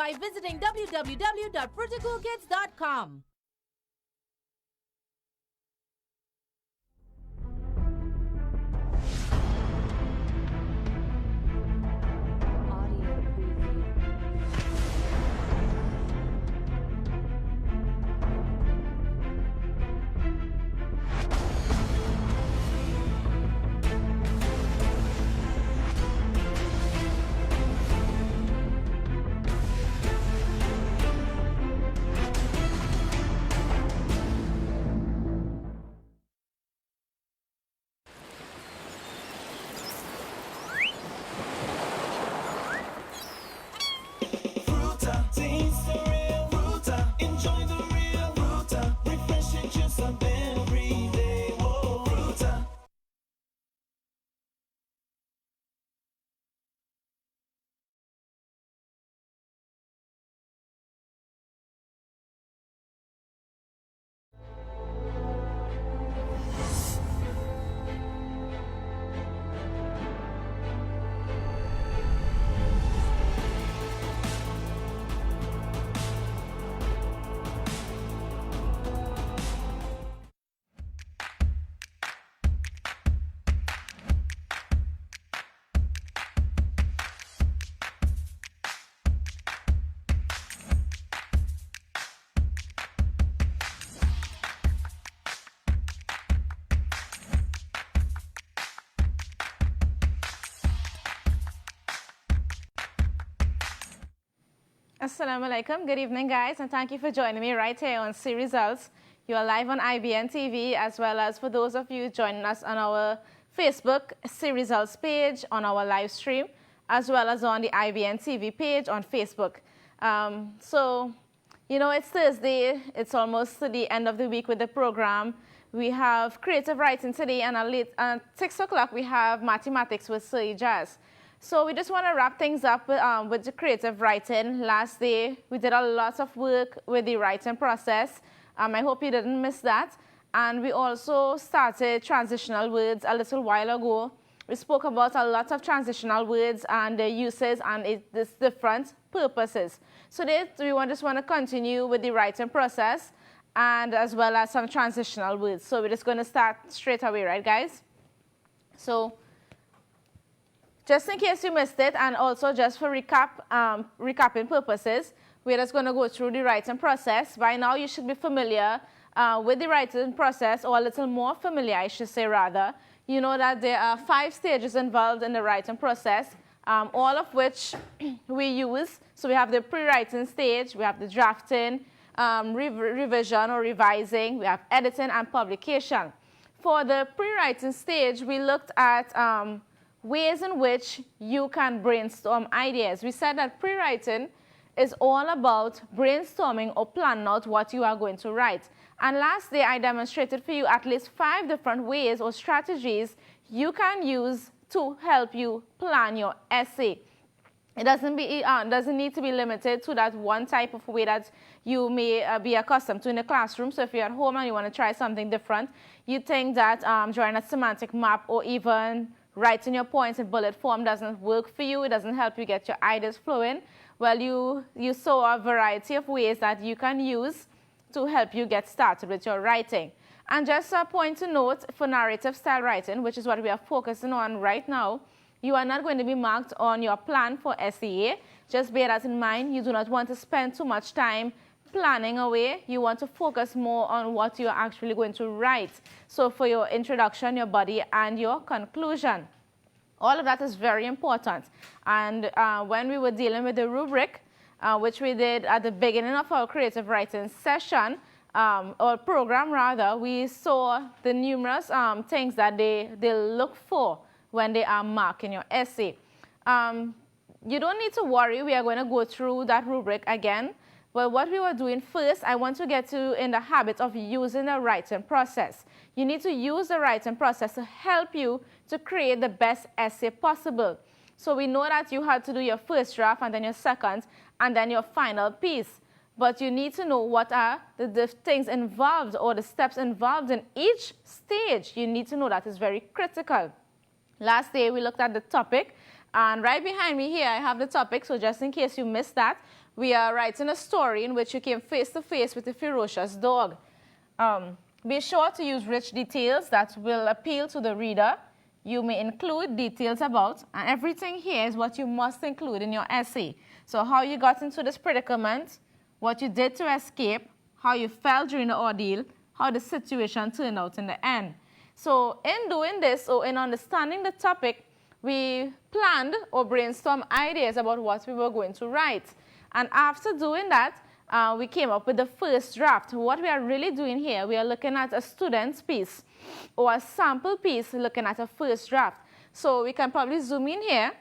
by visiting www.prettycoolkids.com. Assalamu alaikum. Good evening, guys, and thank you for joining me right here on C Results. You are live on IBN TV, as well as for those of you joining us on our Facebook C Results page, on our live stream, as well as on the IBN TV page on Facebook. So, you know, it's Thursday. It's almost to the end of the week with the program. We have creative writing today, and at 6 o'clock we have mathematics with Sir Jazz. So we just want to wrap things up with the creative writing. Last day, we did a lot of work with the writing process. I hope you didn't miss that. And we also started transitional words a little while ago. We spoke about a lot of transitional words and their uses and its different purposes. So we just want to continue with the writing process and as well as some transitional words. So we're just going to start straight away, right, guys? So just in case you missed it, and also just for recapping purposes, we're just going to go through the writing process. By now, you should be familiar with the writing process, or a little more familiar, I should say, rather. You know that there are 5 stages involved in the writing process, all of which we use. So we have the pre-writing stage, we have the drafting, revision or revising, we have editing and publication. For the pre-writing stage, we looked at ways in which you can brainstorm ideas. We said that pre-writing is all about brainstorming or planning out what you are going to write. And last day, I demonstrated for you at least 5 different ways or strategies you can use to help you plan your essay. It doesn't need to be limited to that one type of way that you may be accustomed to in the classroom. So if you're at home and you want to try something different, you think that drawing a semantic map or even writing your points in bullet form doesn't work for you, it doesn't help you get your ideas flowing. Well, you saw a variety of ways that you can use to help you get started with your writing. And just a point to note for narrative style writing, which is what we are focusing on right now, you are not going to be marked on your plan for SEA. Just bear that in mind. You do not want to spend too much time planning away. You want to focus more on what you're actually going to write. So for your introduction, your body, and your conclusion. All of that is very important. And when we were dealing with the rubric, which we did at the beginning of our creative writing session, or program rather, we saw the numerous things that they look for when they are marking your essay. You don't need to worry. We are going to go through that rubric again. But what we were doing first, I want to get you in the habit of using the writing process. You need to use the writing process to help you to create the best essay possible. So we know that you had to do your first draft and then your second and then your final piece. But you need to know what are the things involved or the steps involved in each stage. You need to know that is very critical. Last day we looked at the topic. And right behind me here, I have the topic, so just in case you missed that, we are writing a story in which you came face to face with a ferocious dog. Be sure to use rich details that will appeal to the reader. You may include details about, and everything here is what you must include in your essay. So how you got into this predicament, what you did to escape, how you felt during the ordeal, how the situation turned out in the end. So in doing this, or in understanding the topic, we planned or brainstormed ideas about what we were going to write. And after doing that, we came up with the first draft. What we are really doing here, we are looking at a student's piece or a sample piece looking at a first draft. So we can probably zoom in here.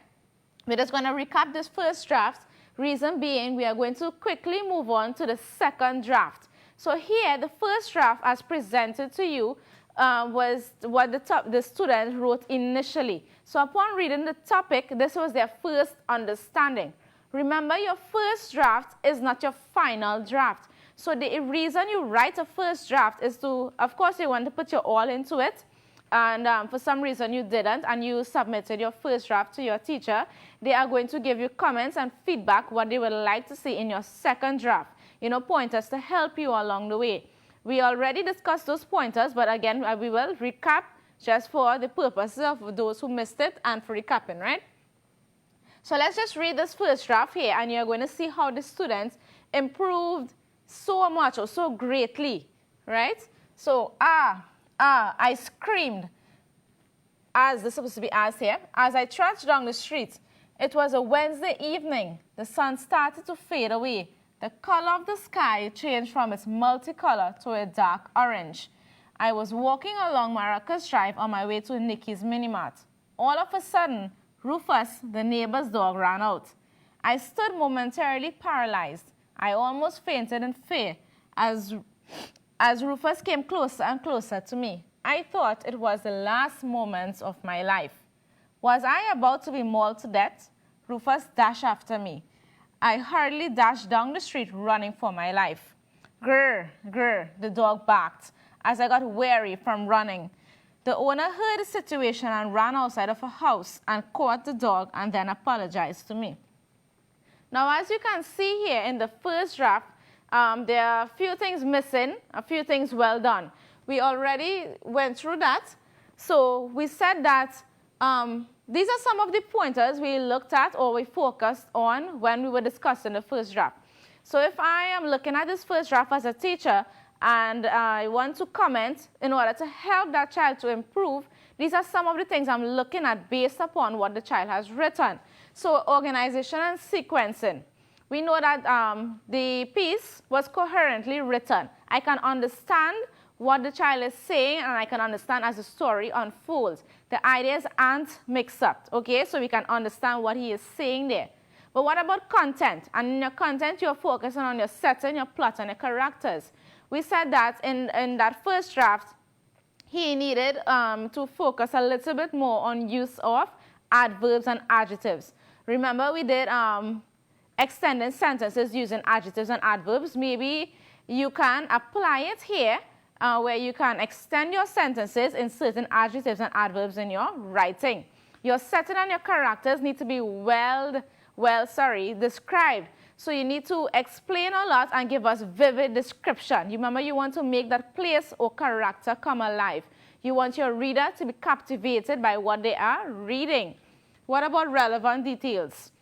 We're just going to recap this first draft. Reason being, we are going to quickly move on to the second draft. So here, the first draft as presented to you was what the student wrote initially. So upon reading the topic, this was their first understanding. Remember, your first draft is not your final draft. So the reason you write a first draft is to, of course, you want to put your all into it. And for some reason you didn't, and you submitted your first draft to your teacher. They are going to give you comments and feedback, what they would like to see in your second draft. Pointers to help you along the way. We already discussed those pointers, but again, we will recap just for the purposes of those who missed it and for recapping, right? So let's just read this first draft here, and you're going to see how the students improved so much or so greatly, right? So, I screamed, as this is supposed to be as here, as I trudged down the street. It was a Wednesday evening. The sun started to fade away. The color of the sky changed from its multicolor to a dark orange. I was walking along Maracas Drive on my way to Nikki's Minimart. All of a sudden, Rufus, the neighbor's dog, ran out. I stood momentarily paralyzed. I almost fainted in fear as Rufus came closer and closer to me. I thought it was the last moments of my life. Was I about to be mauled to death? Rufus dashed after me. I hurriedly dashed down the street, running for my life. Grr, grr, the dog barked as I got weary from running. The owner heard the situation and ran outside of a house and caught the dog and then apologized to me. Now, as you can see here in the first draft, there are a few things missing, a few things well done. We already went through that. So we said that these are some of the pointers we looked at or we focused on when we were discussing the first draft. So if I am looking at this first draft as a teacher and I want to comment in order to help that child to improve, these are some of the things I'm looking at based upon what the child has written. So organization and sequencing. We know that the piece was coherently written. I can understand what the child is saying, and I can understand as the story unfolds. The ideas aren't mixed up, okay? So we can understand what he is saying there. But what about content? And in your content, you're focusing on your setting, your plot, and your characters. We said that in that first draft, he needed to focus a little bit more on use of adverbs and adjectives. Remember, we did extending sentences using adjectives and adverbs. Maybe you can apply it here, where you can extend your sentences in certain adjectives and adverbs in your writing. Your setting and your characters need to be described. So you need to explain a lot and give us vivid description. You remember, you want to make that place or character come alive. You want your reader to be captivated by what they are reading. What about relevant details?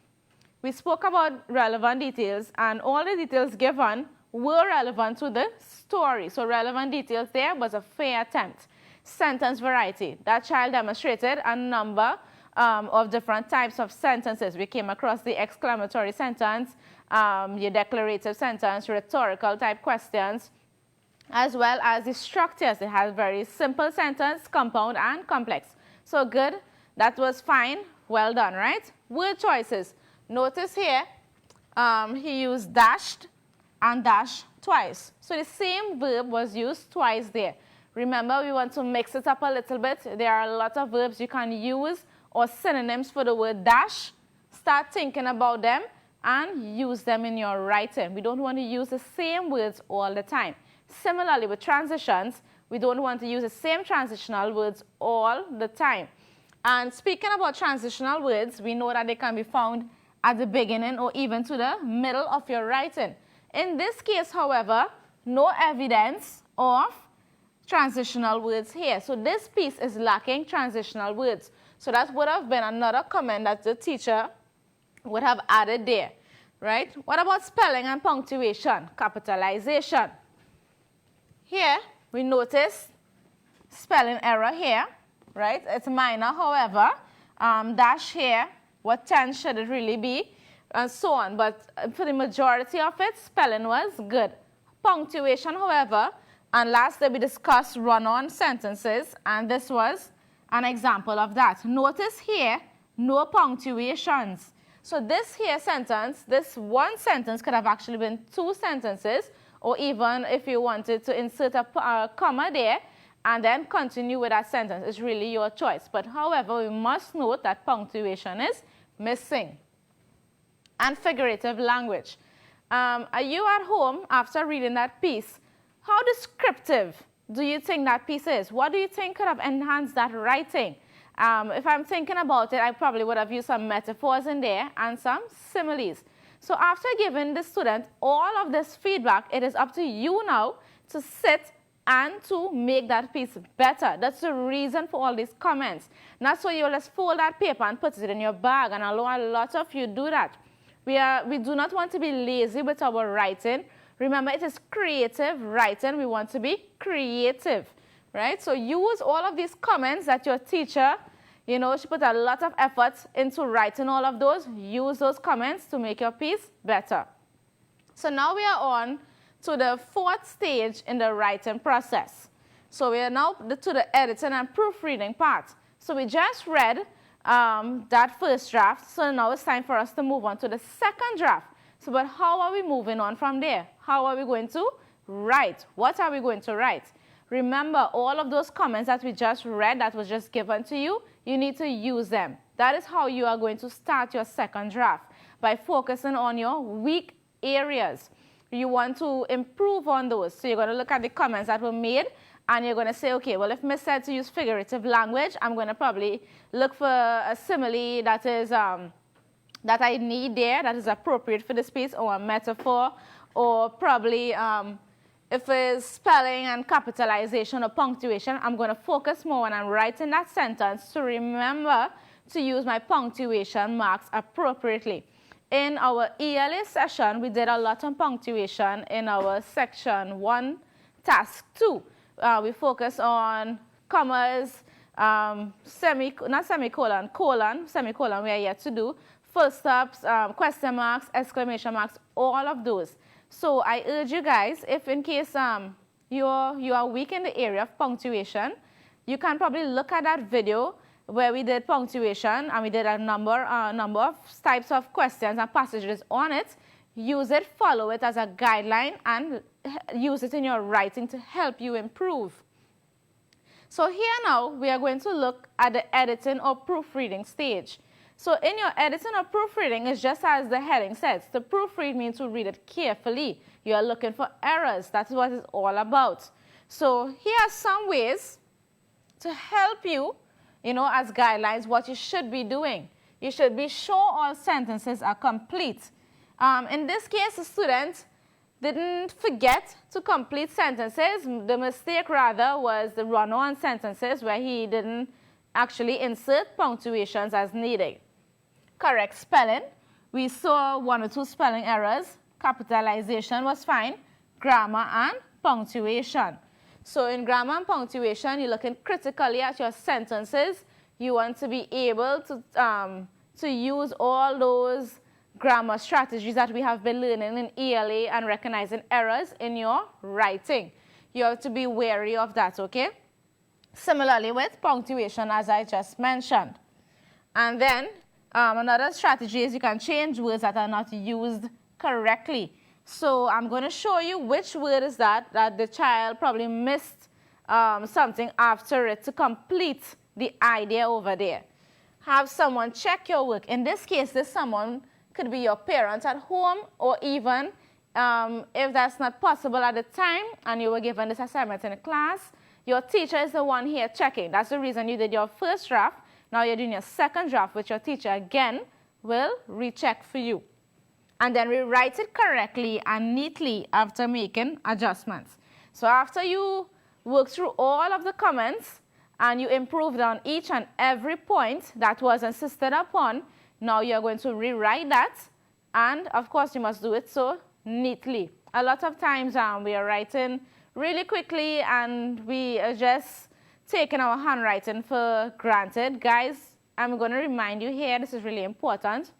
We spoke about relevant details, and all the details given were relevant to the story. So relevant details there was a fair attempt. Sentence variety. That child demonstrated a number of different types of sentences. We came across the exclamatory sentence, your declarative sentence, rhetorical type questions, as well as the structures. It has very simple sentence, compound, and complex. So good. That was fine. Well done, right? Word choices. Notice here, he used dashed and dash twice. So the same verb was used twice there. Remember, we want to mix it up a little bit. There are a lot of verbs you can use or synonyms for the word dash. Start thinking about them and use them in your writing. We don't want to use the same words all the time. Similarly, with transitions, we don't want to use the same transitional words all the time. And speaking about transitional words, we know that they can be found at the beginning or even to the middle of your writing. In this case, however, no evidence of transitional words here. So this piece is lacking transitional words. So that would have been another comment that the teacher would have added there, right? What about spelling and punctuation, capitalization? Here, we notice spelling error here, right? It's minor, however. Dash here, what tense should it really be, and so on. But for the majority of it, spelling was good. Punctuation, however, and lastly, we discussed run-on sentences, and this was an example of that. Notice here, no punctuations. So this here sentence, this one sentence could have actually been two sentences, or even if you wanted to insert a comma there and then continue with that sentence. It's really your choice. But however, we must note that punctuation is missing. And figurative language. Are you at home after reading that piece? How descriptive do you think that piece is? What do you think could have enhanced that writing? If I'm thinking about it, I probably would have used some metaphors in there and some similes. So after giving the student all of this feedback, it is up to you now to sit and to make that piece better. That's the reason for all these comments. Not so you'll just fold that paper and put it in your bag, and I know a lot of you do that. We do not want to be lazy with our writing. Remember, it is creative writing. We want to be creative, right? So use all of these comments that your teacher, you know, she put a lot of effort into writing all of those. Use those comments to make your piece better. So now we are on to the fourth stage in the writing process. So we are now to the editing and proofreading part. So we just read that first draft. So now it's time for us to move on to the second draft. So, but how are we moving on from there? How are we going to write? What are we going to write? Remember, all of those comments that we just read that was just given to you, you need to use them. That is how you are going to start your second draft, by focusing on your weak areas. You want to improve on those. So you're going to look at the comments that were made, and you're going to say, okay, well, if Miss said to use figurative language, I'm going to probably look for a simile that is that I need there, that is appropriate for this piece, or a metaphor, or probably if it's spelling and capitalization or punctuation, I'm going to focus more when I'm writing that sentence to remember to use my punctuation marks appropriately. In our ELA session, we did a lot on punctuation in our section 1, task 2. We focused on commas, semicolon, semicolon we are yet to do, full stops, question marks, exclamation marks, all of those. So I urge you guys, if in case you are weak in the area of punctuation, you can probably look at that video where we did punctuation, and we did a number of types of questions and passages on it. Use it, follow it as a guideline, and use it in your writing to help you improve. So here now, we are going to look at the editing or proofreading stage. So in your editing or proofreading, it's just as the heading says. To proofread means to read it carefully. You are looking for errors. That's what it's all about. So here are some ways to help you, you know, as guidelines, what you should be doing. You should be sure all sentences are complete. In this case, the student didn't forget to complete sentences. The mistake, rather, was the run-on sentences where he didn't actually insert punctuations as needed. Correct spelling. We saw 1 or 2 spelling errors. Capitalization was fine. Grammar and punctuation. So in grammar and punctuation, you're looking critically at your sentences. You want to be able to use all those grammar strategies that we have been learning in ELA and recognizing errors in your writing. You have to be wary of that, okay? Similarly with punctuation, as I just mentioned. And then another strategy is you can change words that are not used correctly. So I'm going to show you which word is that the child probably missed something after it to complete the idea over there. Have someone check your work. In this case, this someone could be your parent at home, or even if that's not possible at the time and you were given this assignment in a class, your teacher is the one here checking. That's the reason you did your first draft. Now you're doing your second draft with your teacher again will recheck for you. And then rewrite it correctly and neatly after making adjustments. So after you work through all of the comments and you improved on each and every point that was insisted upon, now you're going to rewrite that. And of course, you must do it so neatly. A lot of times we are writing really quickly and we are just taking our handwriting for granted. Guys, I'm going to remind you here, this is really important.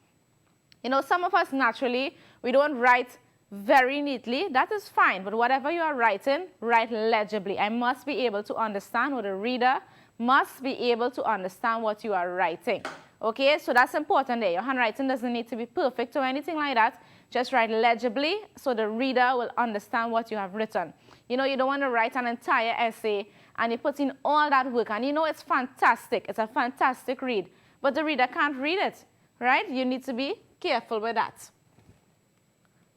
You know, some of us naturally, we don't write very neatly. That is fine, but whatever you are writing, write legibly. I must be able to understand, or the reader must be able to understand what you are writing. Okay, so that's important there. Your handwriting doesn't need to be perfect or anything like that. Just write legibly so the reader will understand what you have written. You know, you don't want to write an entire essay and you put in all that work, and you know it's fantastic. It's a fantastic read, but the reader can't read it, right? You need to be careful with that.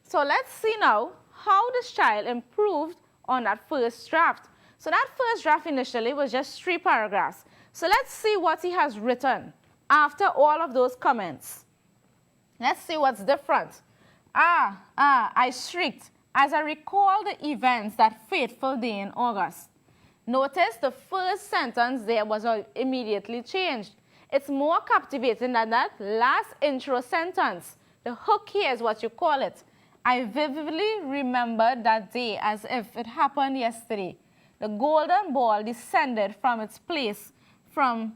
So let's see now how this child improved on that first draft. So that first draft initially was just 3 paragraphs. So let's see what he has written after all of those comments. Let's see what's different. I shrieked as I recalled the events that fateful day in August. Notice the first sentence there was immediately changed. It's more captivating than that last intro sentence. The hook here is what you call it. I vividly remembered that day as if it happened yesterday. The golden ball descended from its place from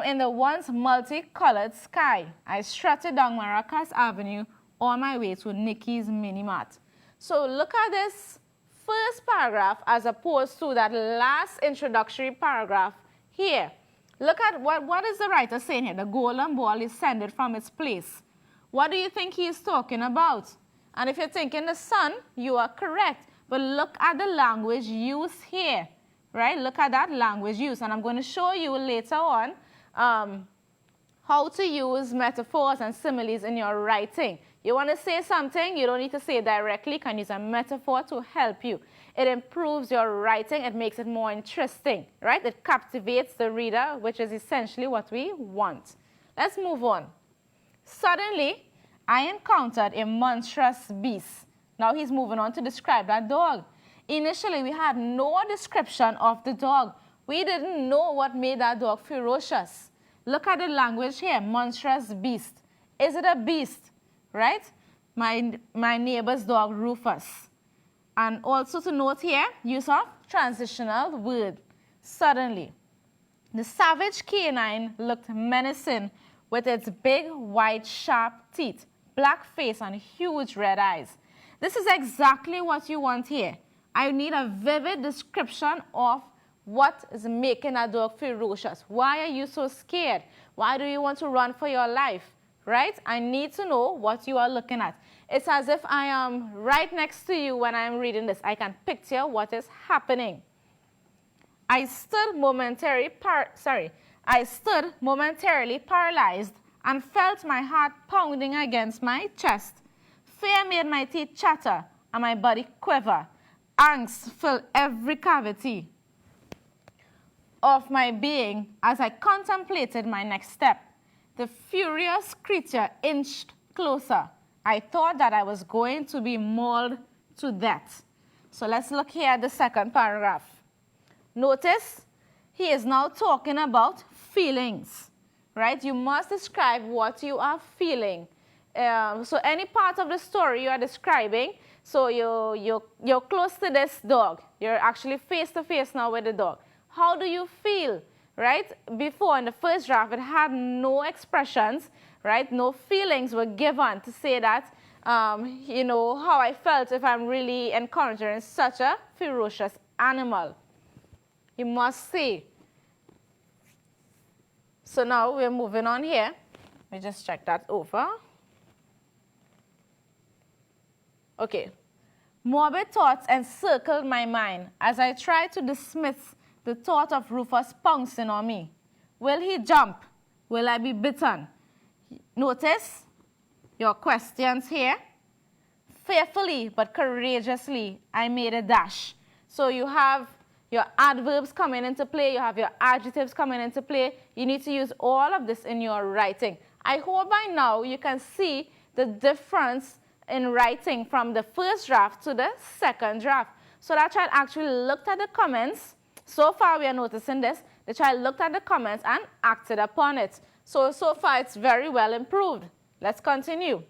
in the once multicolored sky. I strutted down Maracas Avenue on my way to Nikki's Mini Mart. So look at this first paragraph as opposed to that last introductory paragraph here. Look at what is the writer saying here? The golden ball descended from its place. What do you think he is talking about? And if you're thinking the sun, you are correct. But look at the language used here, right? Look at that language used. And I'm going to show you later on how to use metaphors and similes in your writing. You want to say something, you don't need to say it directly. You can use a metaphor to help you. It improves your writing. It makes it more interesting, right? It captivates the reader, which is essentially what we want. Let's move on. Suddenly, I encountered a monstrous beast. Now he's moving on to describe that dog. Initially, we had no description of the dog. We didn't know what made that dog ferocious. Look at the language here, monstrous beast. Is it a beast, right? My neighbor's dog, Rufus. And also to note here, use of transitional word, suddenly. The savage canine looked menacing with its big, white, sharp teeth, black face, and huge red eyes. This is exactly what you want here. I need a vivid description of what is making a dog ferocious. Why are you so scared? Why do you want to run for your life? Right? I need to know what you are looking at. It's as if I am right next to you when I'm reading this. I can picture what is happening. I stood momentarily paralyzed and felt my heart pounding against my chest. Fear made my teeth chatter and my body quiver. Angst filled every cavity of my being as I contemplated my next step. The furious creature inched closer. I thought that I was going to be mauled to death. So let's look here at the second paragraph. Notice he is now talking about feelings, right? You must describe what you are feeling. So any part of the story you are describing, so you're close to this dog. You're actually face to face now with the dog. How do you feel, right? Before, in the first draft, it had no expressions, right? No feelings were given to say that, you know, how I felt if I'm really encountering such a ferocious animal. You must see. So now we're moving on here. Let me just check that over. Okay. Morbid thoughts encircled my mind as I tried to dismiss the thought of Rufus pouncing on me. Will he jump? Will I be bitten? Notice your questions here. Fearfully but courageously, I made a dash. So you have your adverbs coming into play. You have your adjectives coming into play. You need to use all of this in your writing. I hope by now you can see the difference in writing from the first draft to the second draft. So that child actually looked at the comments. So far we are noticing this. The child looked at the comments and acted upon it. So far it's very well improved. Let's continue.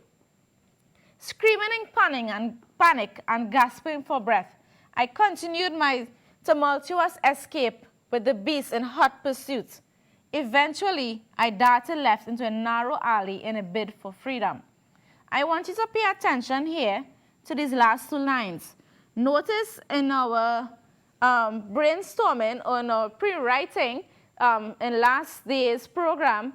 Screaming in panic and gasping for breath, I continued my tumultuous escape with the beast in hot pursuit. Eventually, I darted left into a narrow alley in a bid for freedom. I want you to pay attention here to these last two lines. Notice in our brainstorming on our pre-writing in last day's program,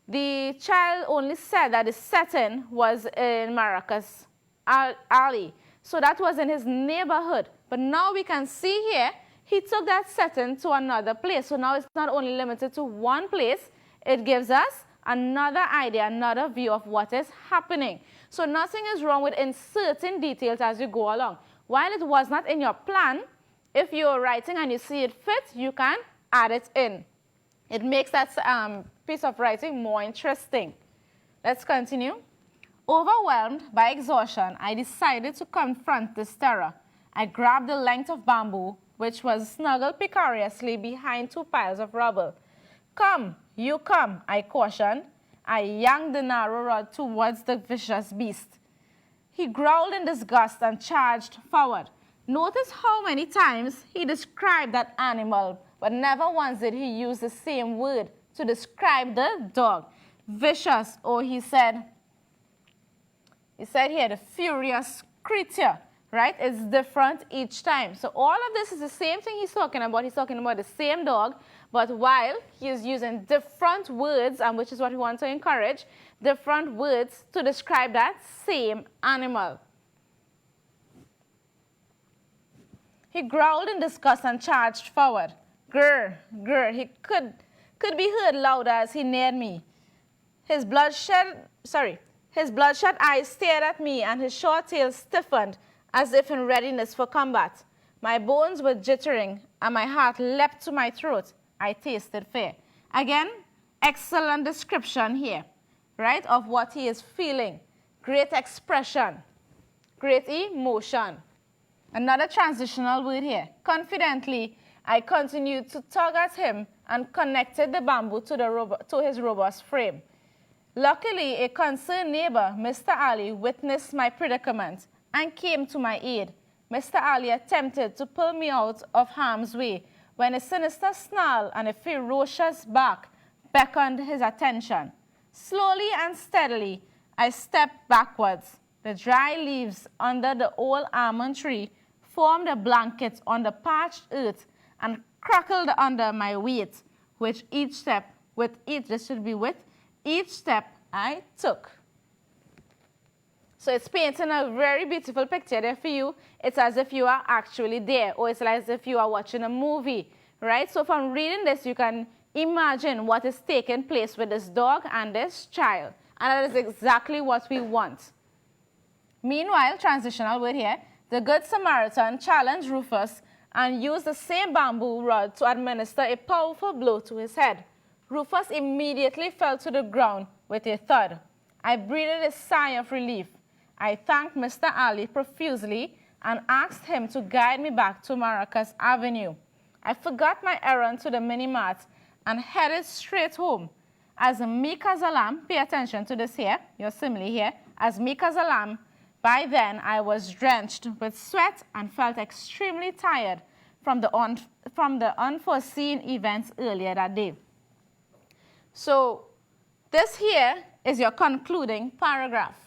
the child only said that the setting was in Maracas Alley. So that was in his neighborhood. But now we can see here, he took that setting to another place. So now it's not only limited to one place, it gives us another idea, another view of what is happening. So nothing is wrong with inserting details as you go along. While it was not in your plan, if you're writing and you see it fit, you can add it in. It makes that piece of writing more interesting. Let's continue. Overwhelmed by exhaustion, I decided to confront this terror. I grabbed the length of bamboo, which was snuggled precariously behind two piles of rubble. Come, you come, I cautioned. I yanked the narrow rod towards the vicious beast. He growled in disgust and charged forward. Notice how many times he described that animal, but never once did he use the same word to describe the dog. Vicious, or he said here, the furious creature, right? It's different each time. So all of this is the same thing he's talking about. He's talking about the same dog, but while he is using different words, and which is what we want to encourage, different words to describe that same animal. He growled in disgust and charged forward. Grr, grr, he could be heard louder as he neared me. His bloodshot eyes stared at me and his short tail stiffened as if in readiness for combat. My bones were jittering and my heart leapt to my throat. I tasted fear. Again, excellent description here, right, of what he is feeling. Great expression, great emotion. Another transitional word here. Confidently, I continued to tug at him and connected the bamboo to his robust frame. Luckily, a concerned neighbor, Mr. Ali, witnessed my predicament and came to my aid. Mr. Ali attempted to pull me out of harm's way when a sinister snarl and a ferocious bark beckoned his attention. Slowly and steadily, I stepped backwards. The dry leaves under the old almond tree formed a blanket on the parched earth and crackled under my weight, each step I took. So it's painting a very beautiful picture there for you. It's as if you are actually there, or it's as if you are watching a movie, right? So from reading this, you can imagine what is taking place with this dog and this child. And that is exactly what we want. Meanwhile, transitional word here, the Good Samaritan challenged Rufus and used the same bamboo rod to administer a powerful blow to his head. Rufus immediately fell to the ground with a thud. I breathed a sigh of relief. I thanked Mr. Ali profusely and asked him to guide me back to Maracas Avenue. I forgot my errand to the mini-mart and headed straight home. As meek as a lamb, pay attention to this here, your simile here, as meek as a lamb, by then I was drenched with sweat and felt extremely tired from the unforeseen events earlier that day. So this here is your concluding paragraph.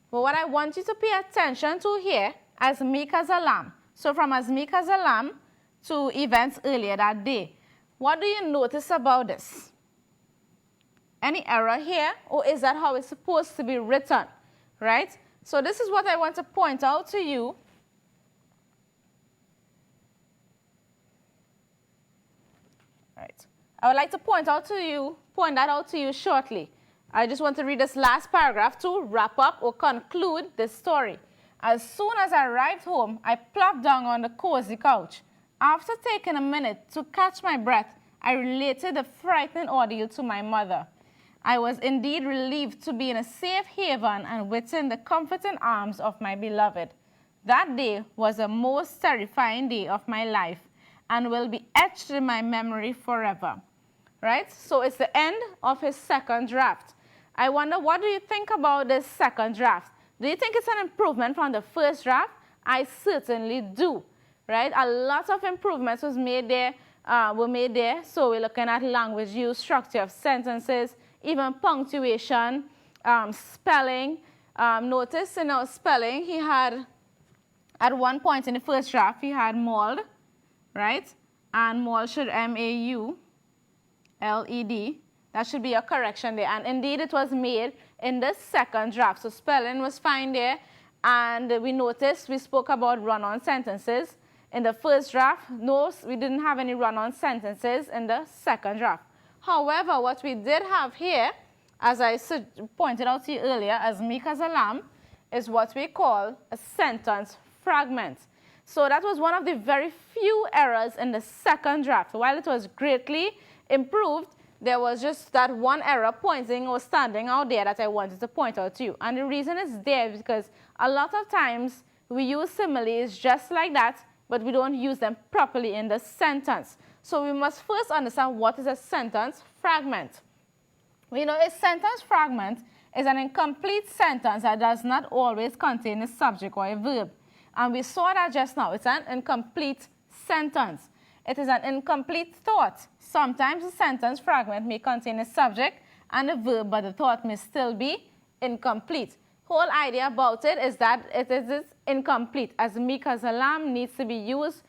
But what I want you to pay attention to here, as meek as a lamb. So from as meek as a lamb to events earlier that day. What do you notice about this? Any error here, or is that how it's supposed to be written, right? So this is what I want to point out to you. Right. I would like to point that out to you shortly. I just want to read this last paragraph to wrap up or conclude this story. As soon as I arrived home, I plopped down on the cozy couch. After taking a minute to catch my breath, I related the frightening ordeal to my mother. I was indeed relieved to be in a safe haven and within the comforting arms of my beloved. That day was the most terrifying day of my life and will be etched in my memory forever. Right? So it's the end of his second draft. I wonder, what do you think about this second draft? Do you think it's an improvement from the first draft? I certainly do. Right? A lot of improvements were made there. So we're looking at language use, structure of sentences, even punctuation, spelling. Notice in our spelling, he had, at one point in the first draft, he had mauled, right? And mauled should M-A-U-L-E-D. That should be a correction there. And indeed, it was made in the second draft. So spelling was fine there. And we noticed we spoke about run-on sentences. In the first draft, no, we didn't have any run-on sentences in the second draft. However, what we did have here, as I pointed out to you earlier, as meek as a lamb, is what we call a sentence fragment. So that was one of the very few errors in the second draft. While it was greatly improved, there was just that one error pointing or standing out there that I wanted to point out to you. And the reason it's there is because a lot of times we use similes just like that, but we don't use them properly in the sentence. So we must first understand what is a sentence fragment. We know a sentence fragment is an incomplete sentence that does not always contain a subject or a verb. And we saw that just now. It's an incomplete sentence. It is an incomplete thought. Sometimes a sentence fragment may contain a subject and a verb, but the thought may still be incomplete. Whole idea about it is that it is incomplete. As meek as a lamb needs to be used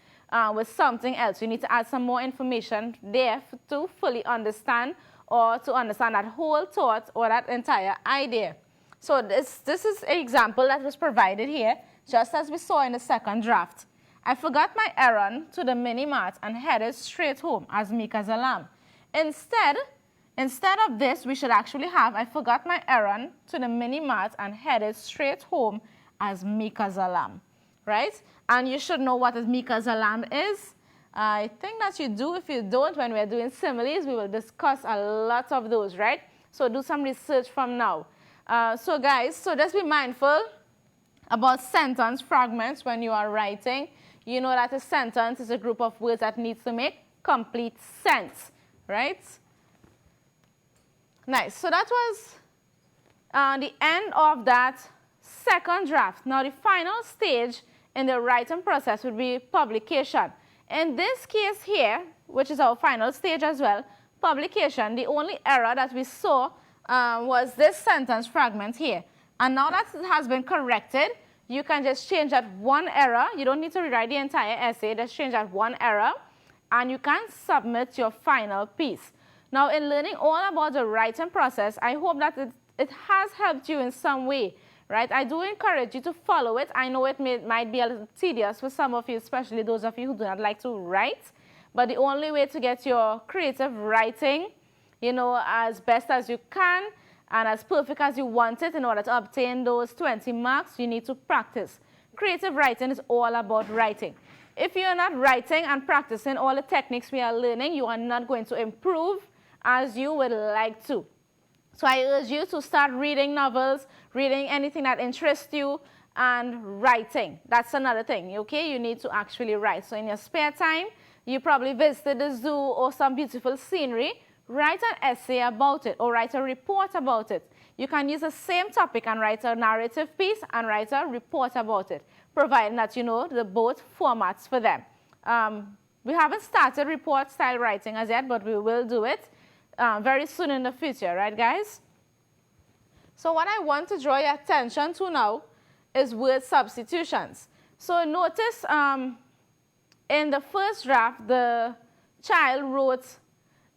with something else. You need to add some more information there to fully understand or to understand that whole thought or that entire idea. So this is an example that was provided here, just as we saw in the second draft. I forgot my errand to the mini-mart and headed straight home as meek as a lamb. Instead of this, we should actually have, I forgot my errand to the mini-mart and headed straight home as meek as a lamb, right? And you should know what a meek as a lamb is. I think that you do. If you don't, when we're doing similes, we will discuss a lot of those, right? So do some research from now. So guys, so just be mindful about sentence fragments when you are writing. You know that a sentence is a group of words that needs to make complete sense, right? Nice. So that was the end of that second draft. Now the final stage in the writing process would be publication. In this case here, which is our final stage as well, publication, the only error that we saw was this sentence fragment here. And now that it has been corrected, you can just change that one error. You don't need to rewrite the entire essay. Just change that one error, and you can submit your final piece. Now, in learning all about the writing process, I hope that it has helped you in some way, right? I do encourage you to follow it. I know it might be a little tedious for some of you, especially those of you who do not like to write. But the only way to get your creative writing, you know, as best as you can and as perfect as you want it in order to obtain those 20 marks, you need to practice. Creative writing is all about writing. If you're not writing and practicing all the techniques we are learning, you are not going to improve as you would like to. So I urge you to start reading novels, reading anything that interests you, and writing. That's another thing, okay? You need to actually write. So in your spare time, you probably visited the zoo or some beautiful scenery. Write an essay about it or write a report about it. You can use the same topic and write a narrative piece and write a report about it, providing that you know the both formats for them. We haven't started report style writing as yet, but we will do it very soon in the future, right guys? So what I want to draw your attention to now is word substitutions. So notice in the first draft, the child wrote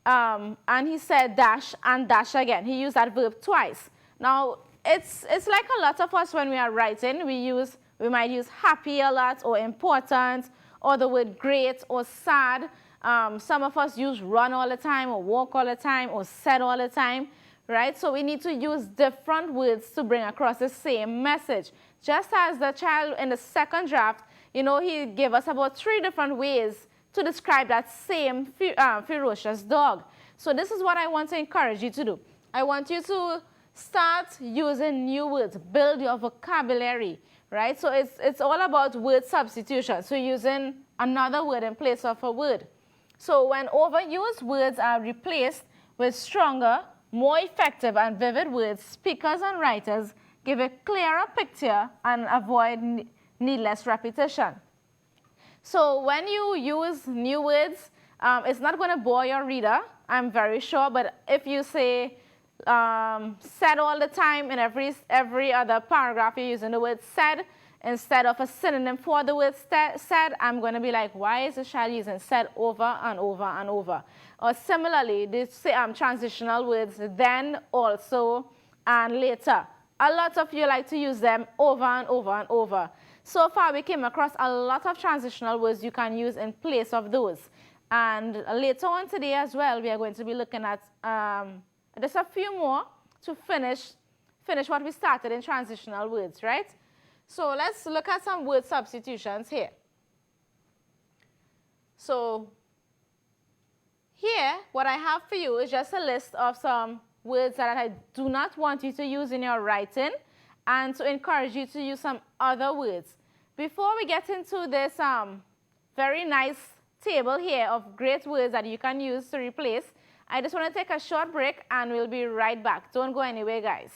and he said dash and dash again. He used that verb twice. Now, it's like a lot of us when we are writing, we might use happy a lot or important or the word great or sad. Some of us use run all the time or walk all the time or said all the time, right? So we need to use different words to bring across the same message. Just as the child in the second draft, you know, he gave us about 3 different ways to describe that same ferocious dog. So this is what I want to encourage you to do. I want you to start using new words, build your vocabulary, right? So it's all about word substitution. So using another word in place of a word. So when overused words are replaced with stronger, more effective and vivid words, speakers and writers give a clearer picture and avoid needless repetition. So when you use new words, it's not going to bore your reader, I'm very sure, but if you say said all the time in every other paragraph you're using the word said instead of a synonym for the word said, I'm going to be like, why is the child using said over and over and over? Or similarly, these transitional words, then, also, and later. A lot of you like to use them over and over and over. So far, we came across a lot of transitional words you can use in place of those. And later on today as well, we are going to be looking at just a few more to finish what we started in transitional words, right? So let's look at some word substitutions here. So here, what I have for you is just a list of some words that I do not want you to use in your writing and to encourage you to use some other words. Before we get into this very nice table here of great words that you can use to replace, I just want to take a short break and we'll be right back. Don't go anywhere, guys.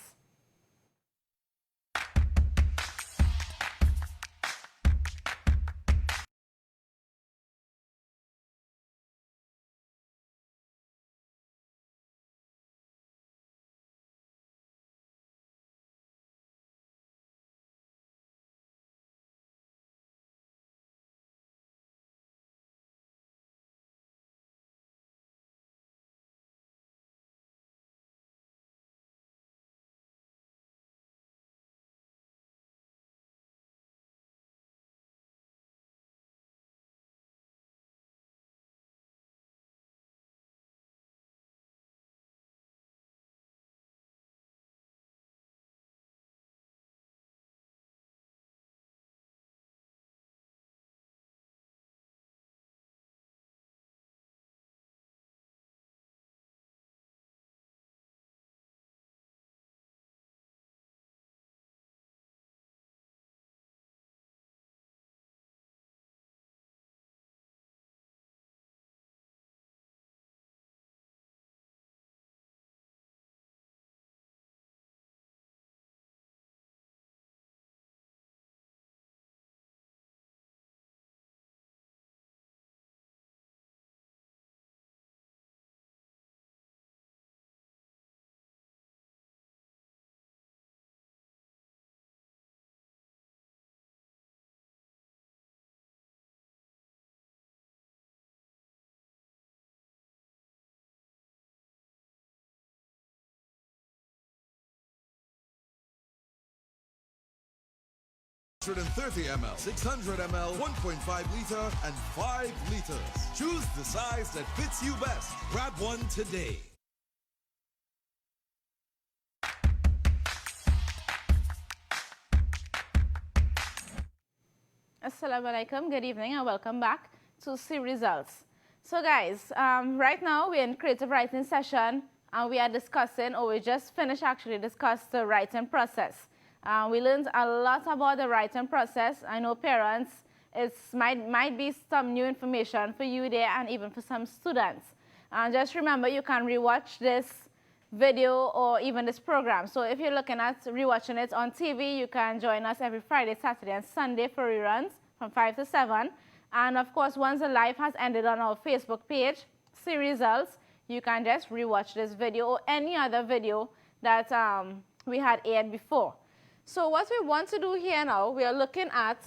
...130 ml, 600 ml, 1.5 liter, and 5 liters. Choose the size that fits you best. Grab one today. Assalamu alaikum, good evening and welcome back to C Results. So guys, right now we're in creative writing session and we are discussing, or we just finished actually discussed the writing process. We learned a lot about the writing process. I know parents, it might be some new information for you there and even for some students. And just remember, you can rewatch this video or even this program. So if you're looking at rewatching it on TV, you can join us every Friday, Saturday, and Sunday for reruns from 5 to 7. And of course, once the live has ended on our Facebook page, See Results, you can just rewatch this video or any other video that we had aired before. So what we want to do here now, we are looking at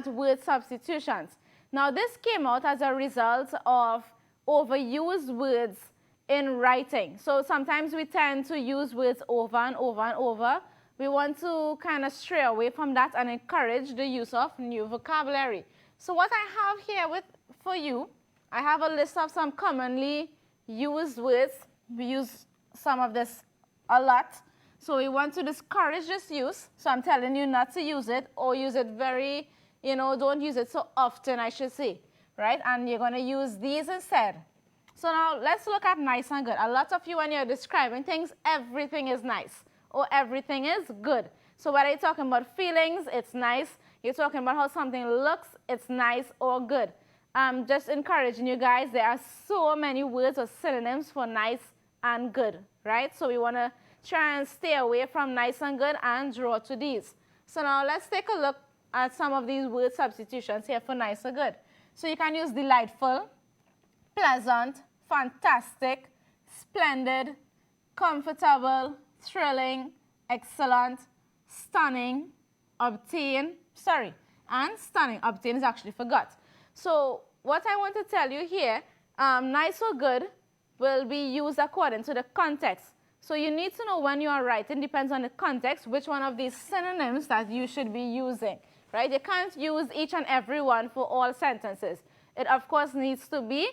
word substitutions. Now this came out as a result of overused words in writing. So sometimes we tend to use words over and over and over. We want to kind of stray away from that and encourage the use of new vocabulary. So what I have here for you, I have a list of some commonly used words. We use some of this a lot. So we want to discourage this use. So I'm telling you not to use it or use it very, don't use it so often, I should say, right? And you're going to use these instead. So now let's look at nice and good. A lot of you, when you're describing things, everything is nice or everything is good. So whether you're talking about feelings, it's nice. You're talking about how something looks, it's nice or good. Just encouraging you guys, there are so many words or synonyms for nice and good, right? So we want to try and stay away from nice and good and draw to these. So now let's take a look at some of these word substitutions here for nice or good. So you can use delightful, pleasant, fantastic, splendid, comfortable, thrilling, excellent, stunning, obtain, and stunning. Obtain is actually forgot. So what I want to tell you here, nice or good will be used according to the context. So you need to know when you are writing, depends on the context, which one of these synonyms that you should be using, right? You can't use each and every one for all sentences. It, of course, needs to be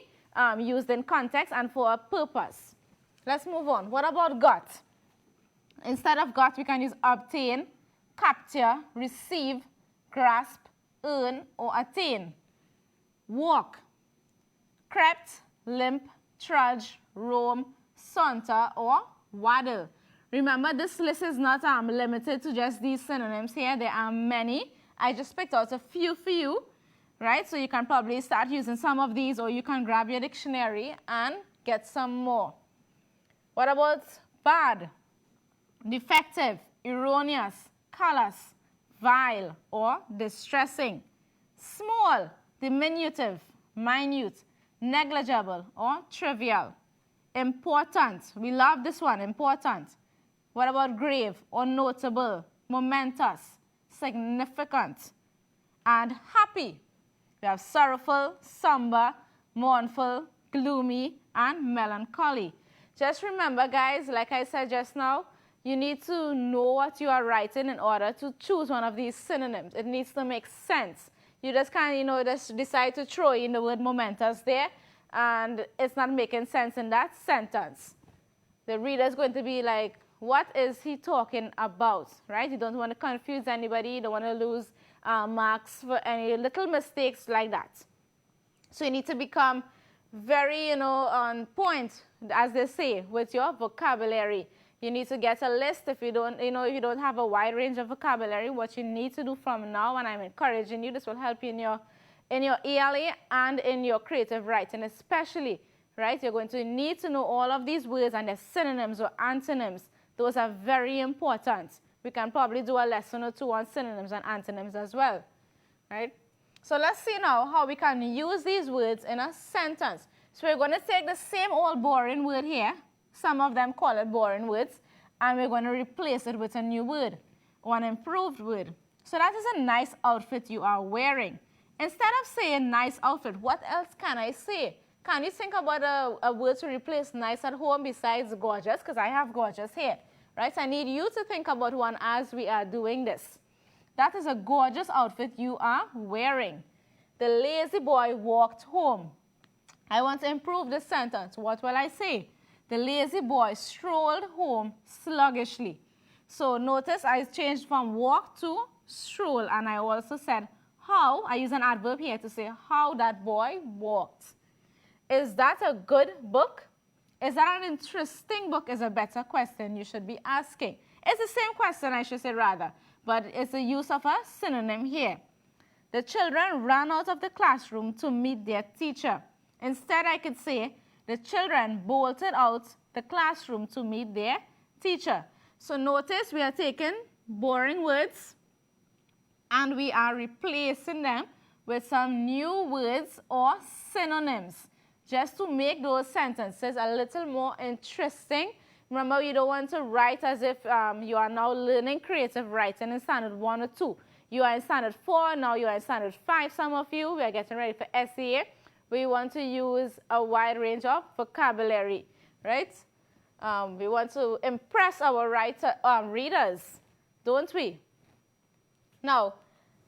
used in context and for a purpose. Let's move on. What about got? Instead of got, we can use obtain, capture, receive, grasp, earn, or attain. Walk, crept, limp, trudge, roam, saunter, or waddle. Remember, this list is not limited to just these synonyms here. There are many. I just picked out a few for you, right? So you can probably start using some of these, or you can grab your dictionary and get some more. What about bad, defective, erroneous, callous, vile, or distressing? Small, diminutive, minute, negligible, or trivial. Important, we love this one, important. What about grave or notable, momentous, significant? And happy, we have sorrowful, somber, mournful, gloomy, and melancholy. Just remember, guys, like I said just now, you need to know what you are writing in order to choose one of these synonyms. It needs to make sense. You just can't, just decide to throw in the word momentous there, and it's not making sense in that sentence. The reader is going to be like, what is he talking about, right? You don't want to confuse anybody. You don't want to lose marks for any little mistakes like that. So you need to become very, on point, as they say, with your vocabulary. You need to get a list. If you don't, if you don't have a wide range of vocabulary, what you need to do from now, and I'm encouraging you, this will help you in your ELA and in your creative writing especially, right? You're going to need to know all of these words and their synonyms or antonyms. Those are very important. We can probably do a lesson or two on synonyms and antonyms as well, right? So let's see now how we can use these words in a sentence. So we're going to take the same old boring word here. Some of them call it boring words, and we're going to replace it with a new word or an improved word. So that is a nice outfit you are wearing. Instead of saying nice outfit, what else can I say? Can you think about a word to replace nice at home besides gorgeous? Because I have gorgeous here, right? I need you to think about one as we are doing this. That is a gorgeous outfit you are wearing. The lazy boy walked home. I want to improve this sentence. What will I say? The lazy boy strolled home sluggishly. So notice I changed from walk to stroll, and I also said how. I use an adverb here to say how that boy walked. Is that a good book? Is that an interesting book is a better question you should be asking. It's the same question, I should say rather, but it's the use of a synonym here. The children ran out of the classroom to meet their teacher. Instead, I could say the children bolted out the classroom to meet their teacher. So notice we are taking boring words and we are replacing them with some new words or synonyms, just to make those sentences a little more interesting. Remember, you don't want to write as if you are now learning creative writing in standard 1 or 2. You are in standard 4, now you are in standard 5, some of you. We are getting ready for SEA. We want to use a wide range of vocabulary, right? We want to impress our readers, don't we? Now,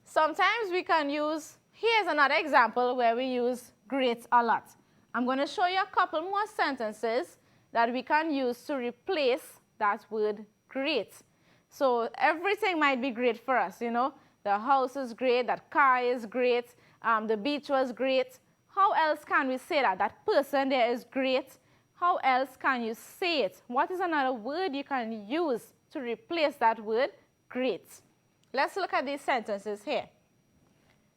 sometimes we can use, here's another example where we use great a lot. I'm going to show you a couple more sentences that we can use to replace that word great. So everything might be great for us, The house is great, that car is great, the beach was great. How else can we say that? That person there is great. How else can you say it? What is another word you can use to replace that word great? Let's look at these sentences here.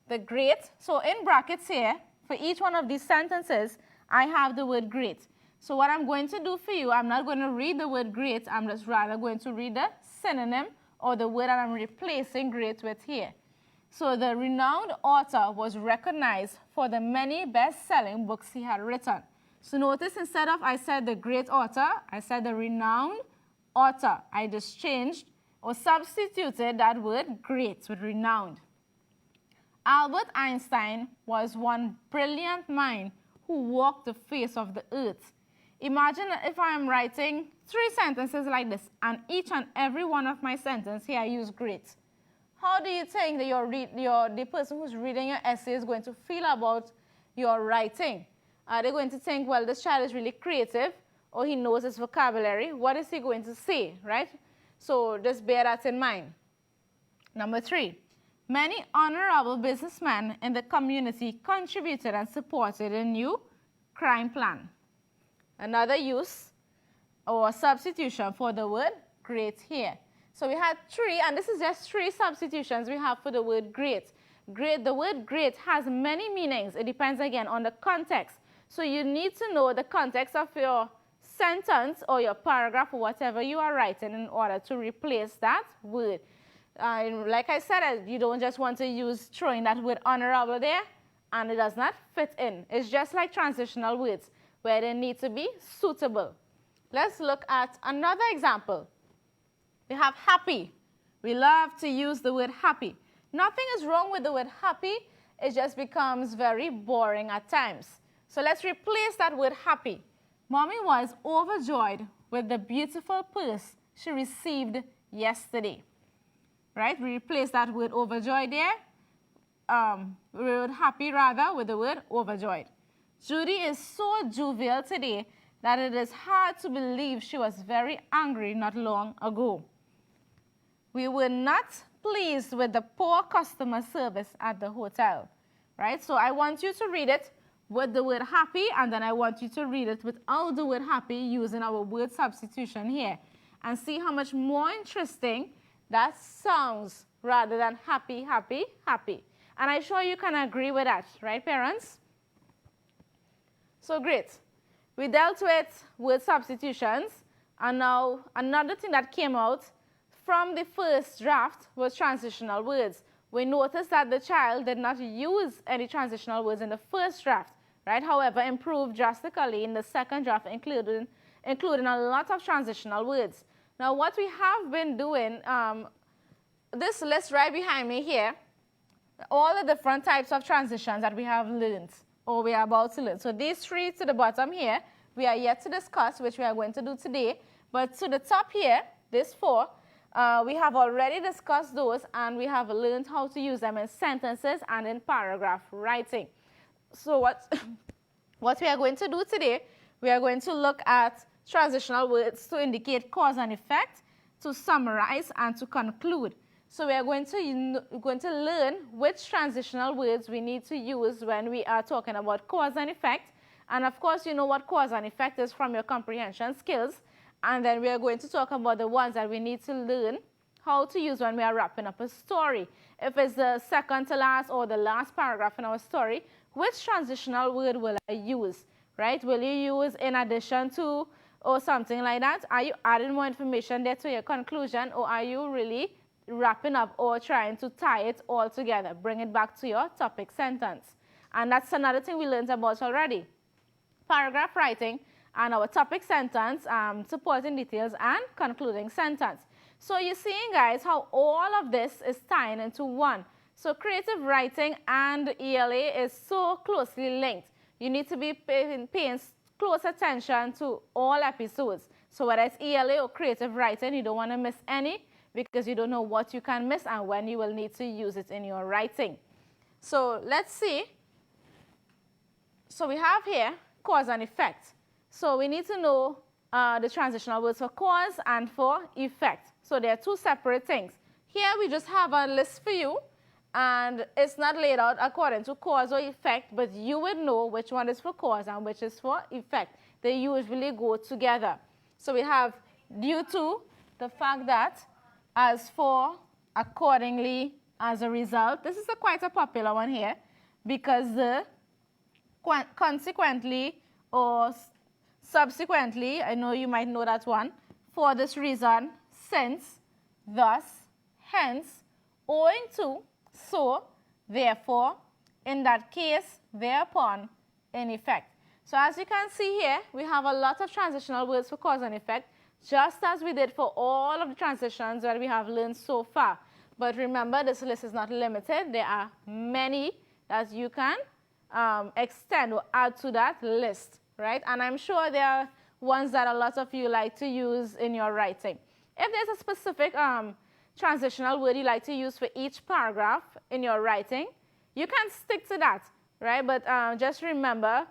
The great, so in brackets here, for each one of these sentences, I have the word great. So what I'm going to do for you, I'm not going to read the word great, I'm just rather going to read the synonym or the word that I'm replacing great with here. So the renowned author was recognized for the many best-selling books he had written. So notice instead of I said the great author, I said the renowned author. I just changed or substituted that word great with renowned. Albert Einstein was one brilliant mind who walked the face of the earth. Imagine if I am writing 3 sentences like this, and each and every one of my sentences here I use great. How do you think that the person who's reading your essay is going to feel about your writing? Are they going to think, well, this child is really creative, or he knows his vocabulary? What is he going to say, right? So just bear that in mind. Number 3, many honorable businessmen in the community contributed and supported a new crime plan. Another use or substitution for the word great here. So we had 3, and this is just 3 substitutions we have for the word great. Great, the word great has many meanings. It depends again on the context. So you need to know the context of your sentence or your paragraph or whatever you are writing in order to replace that word. Like I said, you don't just want to use throwing that word honorable there and it does not fit in. It's just like transitional words where they need to be suitable. Let's look at another example. We have happy. We love to use the word happy. Nothing is wrong with the word happy. It just becomes very boring at times. So let's replace that word happy. Mommy was overjoyed with the beautiful purse she received yesterday. Right? We replace that word overjoyed there. Word happy rather with the word overjoyed. Judy is so jovial today that it is hard to believe she was very angry not long ago. We were not pleased with the poor customer service at the hotel. Right? So I want you to read it with the word happy, and then I want you to read it without the word happy using our word substitution here. And see how much more interesting that sounds rather than happy, happy, happy. And I'm sure you can agree with that, right, parents? So great. We dealt with word substitutions, and now another thing that came out from the first draft was transitional words. We noticed that the child did not use any transitional words in the first draft, right? However, improved drastically in the second draft, including a lot of transitional words. Now, what we have been doing, this list right behind me here, all the different types of transitions that we have learned or we are about to learn. So these 3 to the bottom here, we are yet to discuss, which we are going to do today. But to the top here, these 4, we have already discussed those, and we have learned how to use them in sentences and in paragraph writing. So what we are going to do today, we are going to look at transitional words to indicate cause and effect, to summarize, and to conclude. So we are going to learn which transitional words we need to use when we are talking about cause and effect. And of course, you know what cause and effect is from your comprehension skills. And then we are going to talk about the ones that we need to learn how to use when we are wrapping up a story. If it's the second to last or the last paragraph in our story, which transitional word will I use, right? Will you use in addition to or something like that? Are you adding more information there to your conclusion, or are you really wrapping up or trying to tie it all together, bring it back to your topic sentence? And that's another thing we learned about already. Paragraph writing and our topic sentence, supporting details, and concluding sentence. So you're seeing, guys, how all of this is tying into one. So creative writing and ELA is so closely linked. You need to be paying close attention to all episodes. So whether it's ELA or creative writing, you don't want to miss any because you don't know what you can miss and when you will need to use it in your writing. So let's see. So we have here cause and effect. So we need to know the transitional words for cause and for effect. So there are 2 separate things. Here we just have a list for you, and it's not laid out according to cause or effect, but you would know which one is for cause and which is for effect. They usually go together. So we have due to, the fact that, as for, accordingly, as a result. This is quite a popular one here because the consequently or subsequently, I know you might know that one, for this reason, since, thus, hence, owing to, so, therefore, in that case, thereupon, in effect. So as you can see here, we have a lot of transitional words for cause and effect, just as we did for all of the transitions that we have learned so far. But remember, this list is not limited. There are many that you can extend or add to that list, right? And I'm sure there are ones that a lot of you like to use in your writing. If there's a specific transitional word you like to use for each paragraph in your writing, you can stick to that, right? But just remember,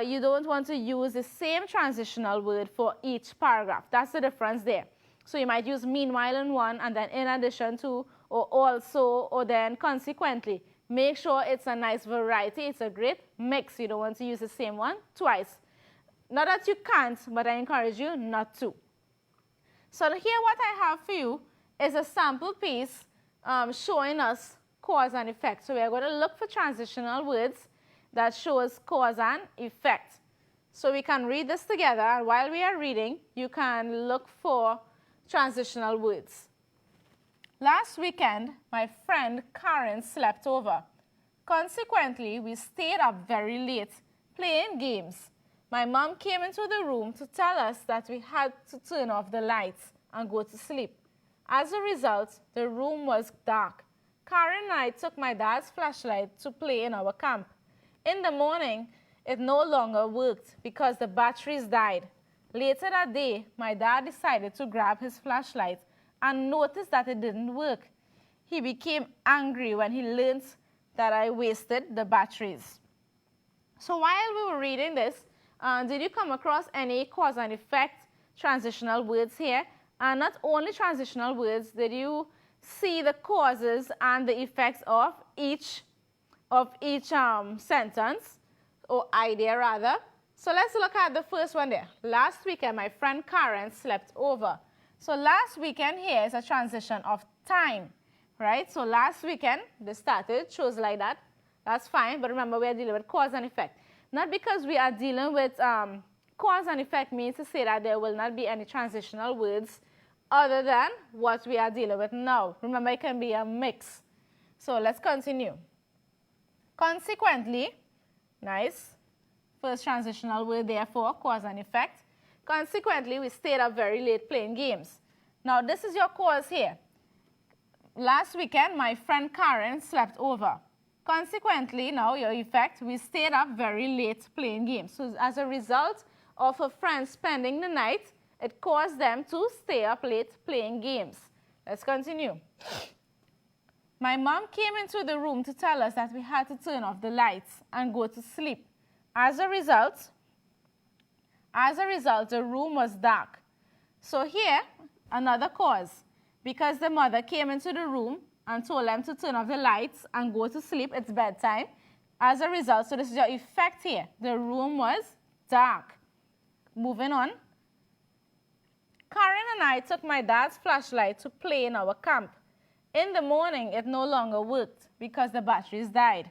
you don't want to use the same transitional word for each paragraph. That's the difference there. So you might use meanwhile in one, and then in addition to, or also, or then consequently. Make sure it's a nice variety. It's a great mix. You don't want to use the same one twice. Not that you can't, but I encourage you not to. So here what I have for you is a sample piece showing us cause and effect. So we are going to look for transitional words that shows cause and effect. So we can read this together, and while we are reading, you can look for transitional words. Last weekend, my friend Karen slept over. Consequently, we stayed up very late playing games. My mom came into the room to tell us that we had to turn off the lights and go to sleep. As a result, the room was dark. Karen and I took my dad's flashlight to play in our camp. In the morning, it no longer worked because the batteries died. Later that day, my dad decided to grab his flashlight and noticed that it didn't work. He became angry when he learned that I wasted the batteries. So while we were reading this, did you come across any cause and effect transitional words here? And not only transitional words, did you see the causes and the effects of each sentence, or idea rather? So let's look at the first one there. Last weekend, my friend Karen slept over. So last weekend here is a transition of time, right? So last weekend, this started, chose like that. That's fine, but remember we are dealing with cause and effect. Not because we are dealing with cause and effect means to say that there will not be any transitional words other than what we are dealing with now. Remember, it can be a mix. So let's continue. Consequently, nice. First transitional word, therefore, cause and effect. Consequently, we stayed up very late playing games. Now, this is your cause here. Last weekend, my friend Karen slept over. Consequently, now your effect, we stayed up very late playing games. So as a result of a friend spending the night, it caused them to stay up late playing games. Let's continue. My mom came into the room to tell us that we had to turn off the lights and go to sleep. As a result, the room was dark. So here, another cause. Because the mother came into the room and told them to turn off the lights and go to sleep, it's bedtime. As a result, so this is your effect here. The room was dark. Moving on. Karen and I took my dad's flashlight to play in our camp. In the morning, it no longer worked because the batteries died.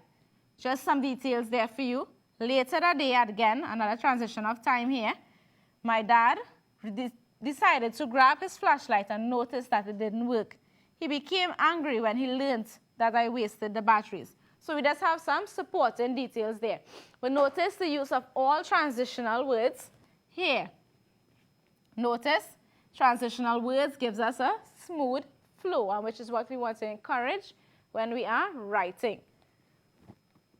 Just some details there for you. Later that day, again, another transition of time here, my dad decided to grab his flashlight and noticed that it didn't work. He became angry when he learned that I wasted the batteries. So we just have some supporting details there. But notice the use of all transitional words here. Notice transitional words gives us a smooth flow, and which is what we want to encourage when we are writing.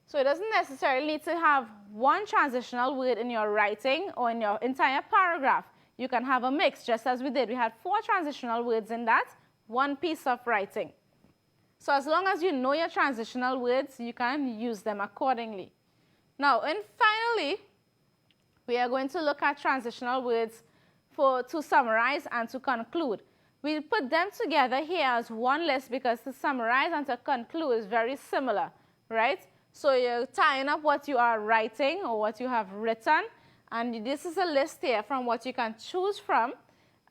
So it doesn't necessarily need to have one transitional word in your writing or in your entire paragraph. You can have a mix, just as we did. We had 4 transitional words in that one piece of writing. So as long as you know your transitional words, you can use them accordingly. Now, and finally, we are going to look at transitional words to summarize and to conclude. We put them together here as one list because to summarize and to conclude is very similar, right? So you're tying up what you are writing or what you have written, and this is a list here from what you can choose from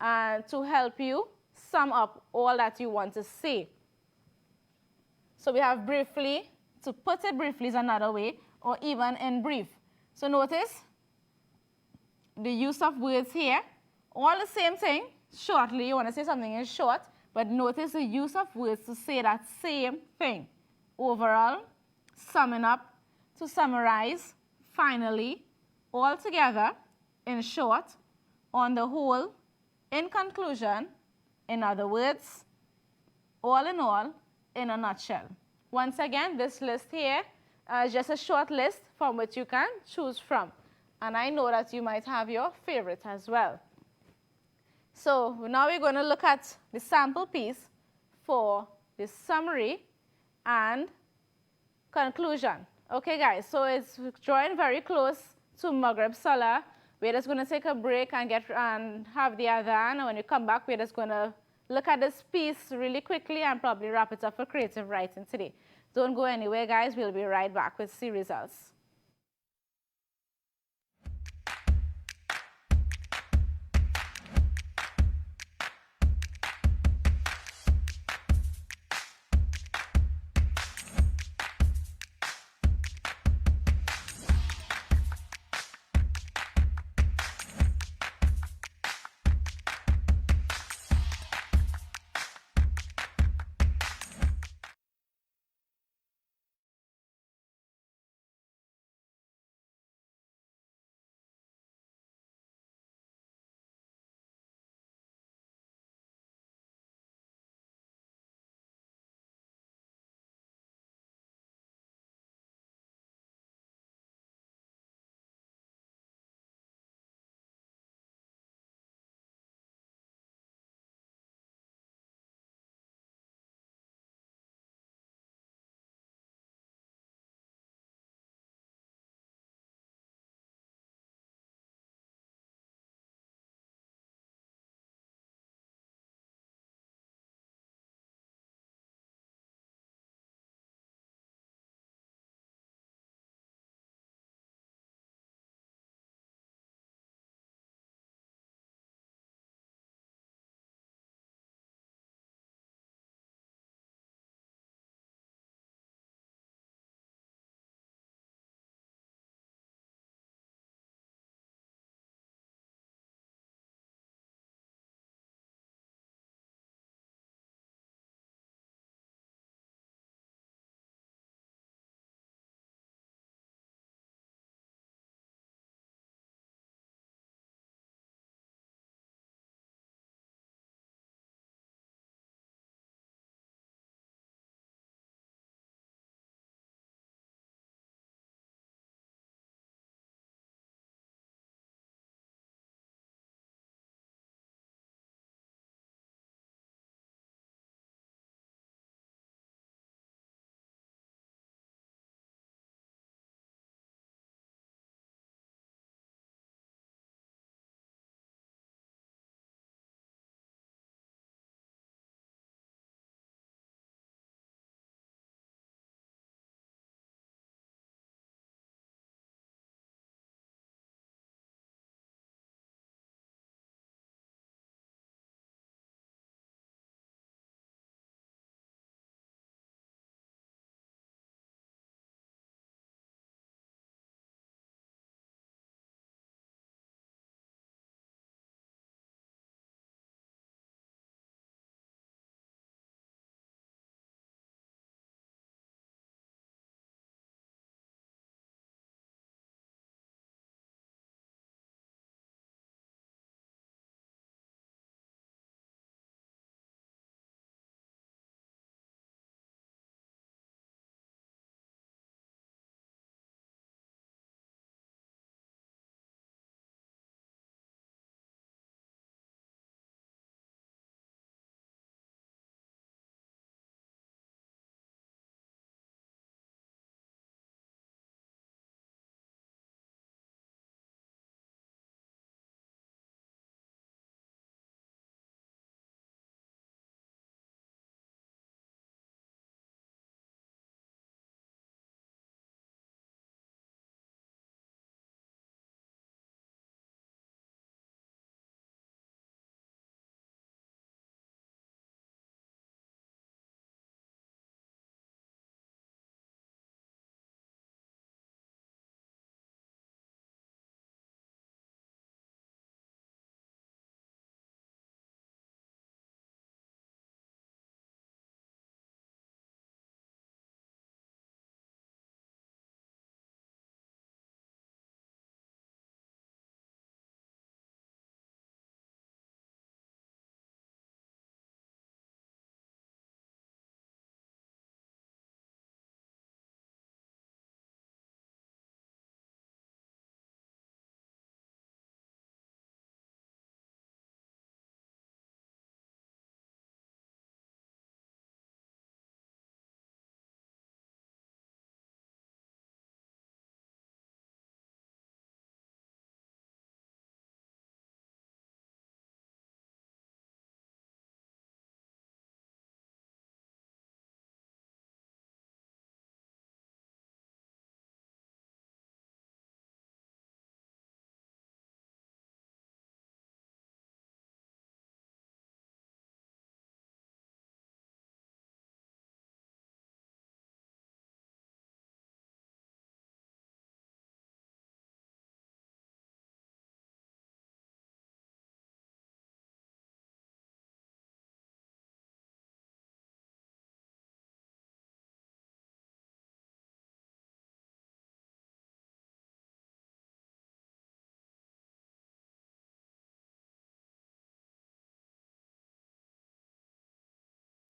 to help you sum up all that you want to say. So we have briefly, to put it briefly is another way, or even in brief. So notice the use of words here, all the same thing. Shortly, you want to say something in short, but notice the use of words to say that same thing. Overall, summing up, to summarize, finally, all together, in short, on the whole, in conclusion, in other words, all in all, in a nutshell. Once again, this list here is just a short list from which you can choose from. And I know that you might have your favorite as well. So now we're going to look at the sample piece for the summary and conclusion. Okay, guys, so it's drawing very close to Maghrib Salah. We're just going to take a break and have the adhan. And when you come back, we're just going to look at this piece really quickly and probably wrap it up for creative writing today. Don't go anywhere, guys. We'll be right back with C results.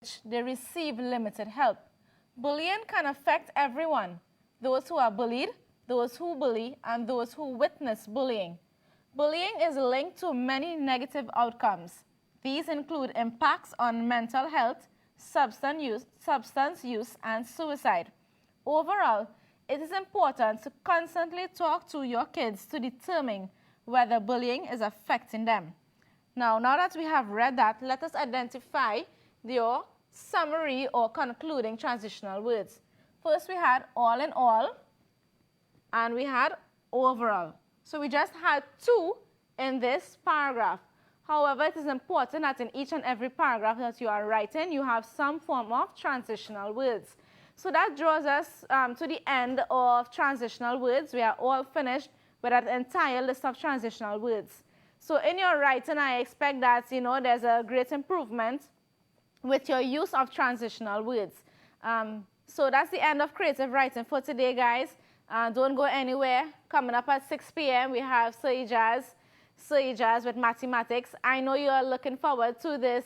which they receive limited help. Bullying can affect everyone, those who are bullied, those who bully, and those who witness bullying. Bullying is linked to many negative outcomes. These include impacts on mental health, substance use, and suicide. Overall, it is important to constantly talk to your kids to determine whether bullying is affecting them. Now that we have read that, let us identify your summary or concluding transitional words. First, we had all in all, and we had overall. So we just had two in this paragraph. However, it is important that in each and every paragraph that you are writing, you have some form of transitional words. So that draws us to the end of transitional words. We are all finished with that entire list of transitional words. So in your writing, I expect that, there's a great improvement with your use of transitional words. So that's the end of creative writing for today, guys. Don't go anywhere. Coming up at 6 p.m., we have Sir Ijaz with mathematics. I know you are looking forward to this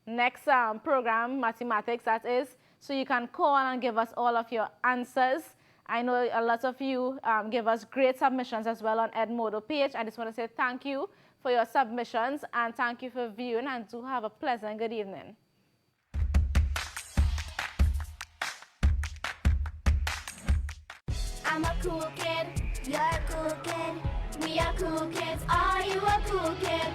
next program, mathematics, that is. So you can call and give us all of your answers. I know a lot of you give us great submissions as well on Edmodo page. I just want to say thank you for your submissions and thank you for viewing, and do have a pleasant good evening. I'm a cool kid, you're a cool kid, we are cool kids, are you a cool kid?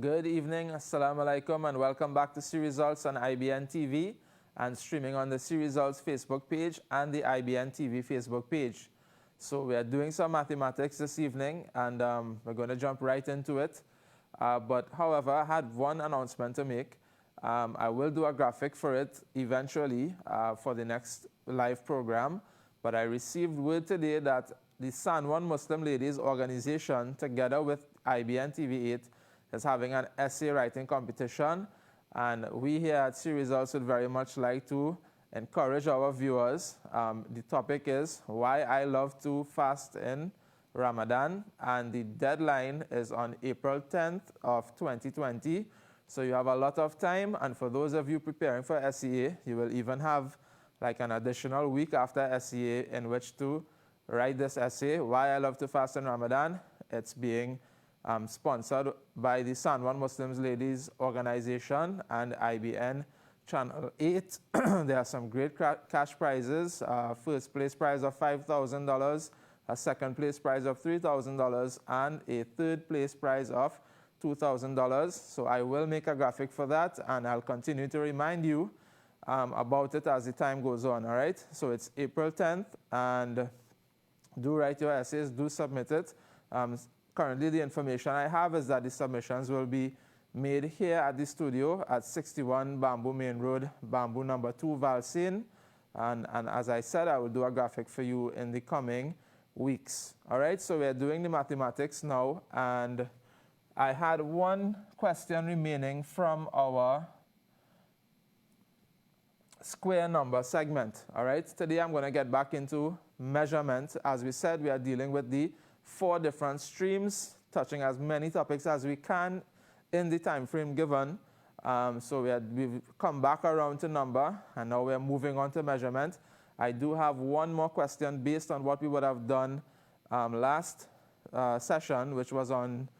Good evening, assalamu alaikum, and welcome back to C Results on IBN TV and streaming on the C Results Facebook page and the IBN TV Facebook page. So we are doing some mathematics this evening, and we're going to jump right into it. But however, I had one announcement to make. I will do a graphic for it eventually for the next live program, but I received word today that the S1E12 Muslim Ladies Organization, together with IBN TV8, is having an essay writing competition, and we here at C Results would very much like to encourage our viewers. The topic is why I love to fast in Ramadan, and the deadline is on April 10th of 2020. So you have a lot of time, and for those of you preparing for SEA, you will even have like an additional week after SEA in which to write this essay, Why I Love to Fast in Ramadan. It's being sponsored by the S1E12 Muslims Ladies Organization and IBN Channel 8. There are some great cash prizes. First place prize of $5,000, a second place prize of $3,000, and a third place prize of $2,000. So I will make a graphic for that, and I'll continue to remind you about it as the time goes on, all right? So it's April 10th, and do write your essays, do submit it. Currently, the information I have is that the submissions will be made here at the studio at 61 Bamboo Main Road, Bamboo number 2, Valsine. And as I said, I will do a graphic for you in the coming weeks. All right, so we're doing the mathematics now, and I had one question remaining from our square number segment. All right, today I'm going to get back into measurement. As we said, we are dealing with the 4 different streams, touching as many topics as we can in the time frame given. So we've come back around to number, and now we're moving on to measurement. I do have one more question based on what we would have done last session, which was on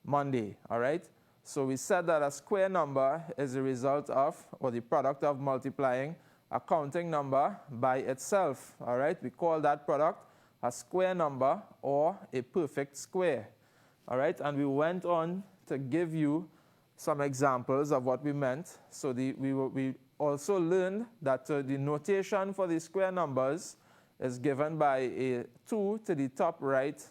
Monday, all right? So we said that a square number is the result of, or the product of multiplying a counting number by itself, all right? We call that product a square number or a perfect square, all right? And we went on to give you some examples of what we meant. So we also learned that the notation for the square numbers is given by a 2 to the top right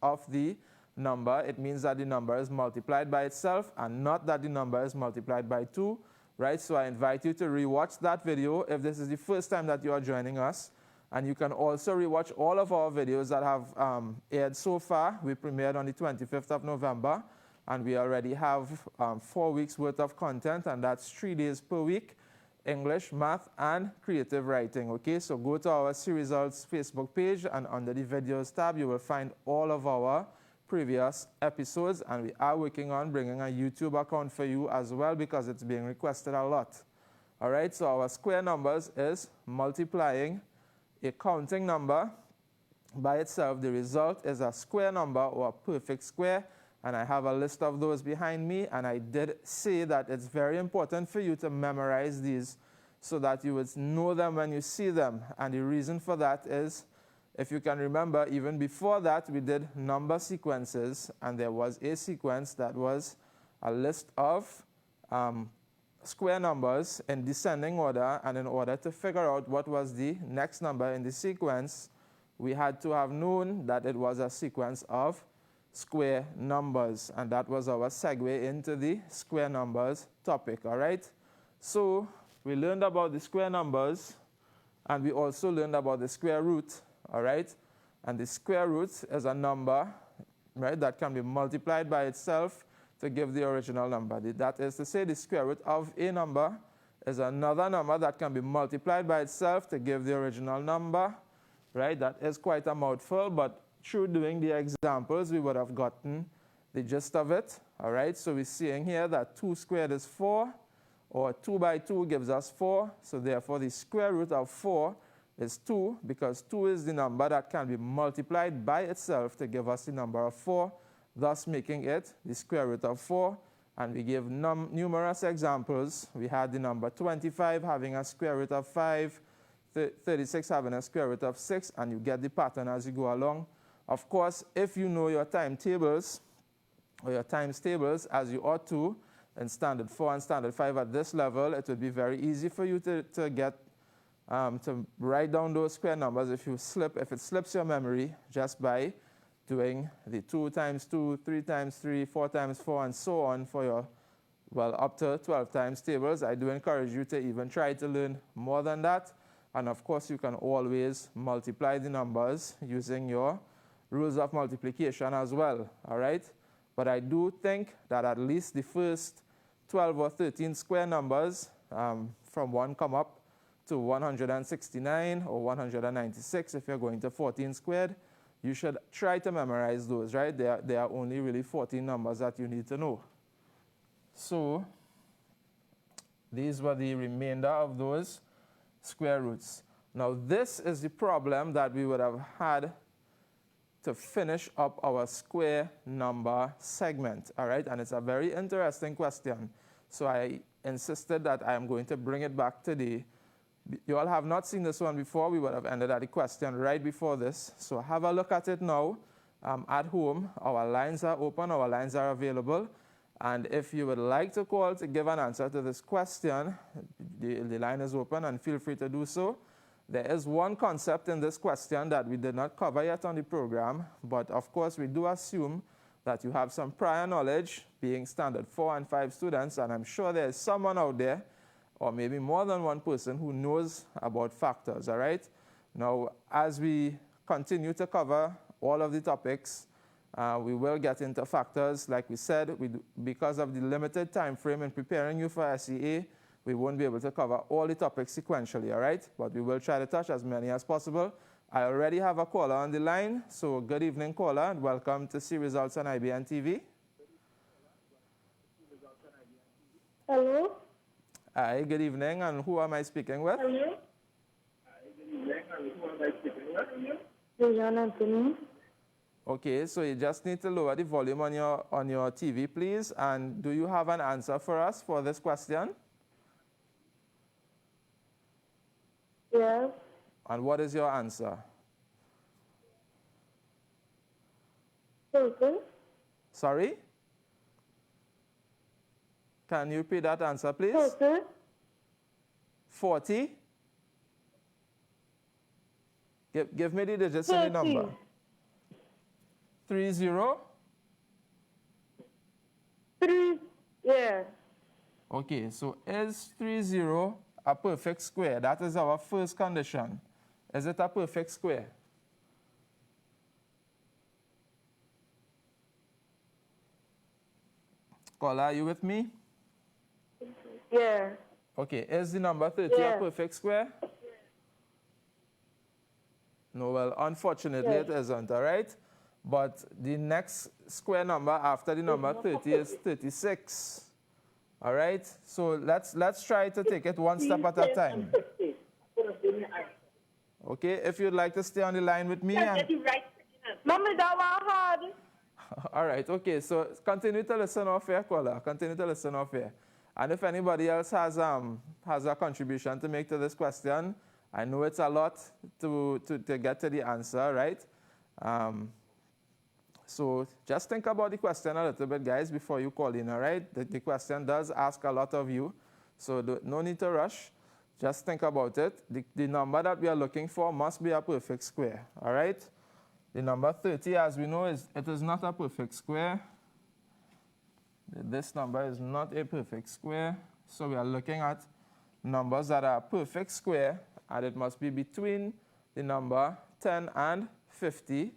of the number. It means that the number is multiplied by itself and not that the number is multiplied by 2, right? So I invite you to rewatch that video if this is the first time that you are joining us. And you can also rewatch all of our videos that have aired so far. We premiered on the 25th of November, and we already have 4 weeks worth of content, and that's 3 days per week, English, math, and creative writing, okay? So go to our C Results Facebook page, and under the videos tab, you will find all of our previous episodes, and we are working on bringing a YouTube account for you as well because it's being requested a lot. All right, so our square numbers is multiplying a counting number by itself. The result is a square number or a perfect square, and I have a list of those behind me, and I did say that it's very important for you to memorize these so that you would know them when you see them. And the reason for that is, if you can remember, even before that we did number sequences, and there was a sequence that was a list of square numbers in descending order, and in order to figure out what was the next number in the sequence, we had to have known that it was a sequence of square numbers, and that was our segue into the square numbers topic, all right? So we learned about the square numbers, and we also learned about the square root, all right? And the square root is a number, right, that can be multiplied by itself to give the original number. That is to say, the square root of a number is another number that can be multiplied by itself to give the original number, right? That is quite a mouthful, but through doing the examples, we would have gotten the gist of it, all right? So we're seeing here that 2 squared is 4, or 2 by 2 gives us 4, so therefore the square root of 4 is 2, because 2 is the number that can be multiplied by itself to give us the number of 4, thus making it the square root of 4. And we gave numerous examples. We had the number 25 having a square root of 5, 36 having a square root of 6, and you get the pattern as you go along. Of course, if you know your timetables, or your times tables as you ought to in Standard 4 and Standard 5 at this level, it would be very easy for you to write down those square numbers if it slips your memory just by doing the 2 times 2, 3 times 3, 4 times 4, and so on for your, well, up to 12 times tables. I do encourage you to even try to learn more than that. And of course, you can always multiply the numbers using your rules of multiplication as well, all right? But I do think that at least the first 12 or 13 square numbers from 1 come up to 169 or 196 if you're going to 14 squared. You should try to memorize those, right? There are only really 14 numbers that you need to know. So these were the remainder of those square roots. Now this is the problem that we would have had to finish up our square number segment, all right? And it's a very interesting question. So I insisted that I am going to bring it back today. You all have not seen this one before. We would have ended at the question right before this. So have a look at it now at home. Our lines are open, our lines are available. And if you would like to call to give an answer to this question, the line is open and feel free to do so. There is one concept in this question that we did not cover yet on the program, but of course we do assume that you have some prior knowledge being Standard 4 and 5 students, and I'm sure there is someone out there, or maybe more than one person, who knows about factors, all right? Now, as we continue to cover all of the topics, we will get into factors. Like we said, because of the limited time frame in preparing you for SEA, we won't be able to cover all the topics sequentially, all right? But we will try to touch as many as possible. I already have a caller on the line, so good evening, caller, and welcome to See Results on IBN TV. Hello? Hi, good evening, and who am I speaking with? Hello? John Anthony. Okay, so you just need to lower the volume on your TV, please. And do you have an answer for us for this question? Yes. And what is your answer? Okay. Sorry? Can you repeat that answer, please? Okay. 40? Give me the digits in the number. 30? 3, yeah. Okay, so is 30 a perfect square? That is our first condition. Is it a perfect square? Caller, are you with me? Yeah. Okay, is the number 30 a perfect square? No, well, unfortunately it isn't, all right? But the next square number after the number 30 is 36. All right? So let's try to take it one step at a time. Okay, if you'd like to stay on the line with me. Mommy, that was hard. All right, okay, so continue to listen off here, caller. Continue to listen off here. And if anybody else has a contribution to make to this question, I know it's a lot to get to the answer, right? So just think about the question a little bit, guys, before you call in, all right? The question does ask a lot of you, so no need to rush. Just think about it. The number that we are looking for must be a perfect square, all right? The number 30, as we know, it is not a perfect square. This number is not a perfect square, so we are looking at numbers that are a perfect square, and it must be between the number 10 and 50.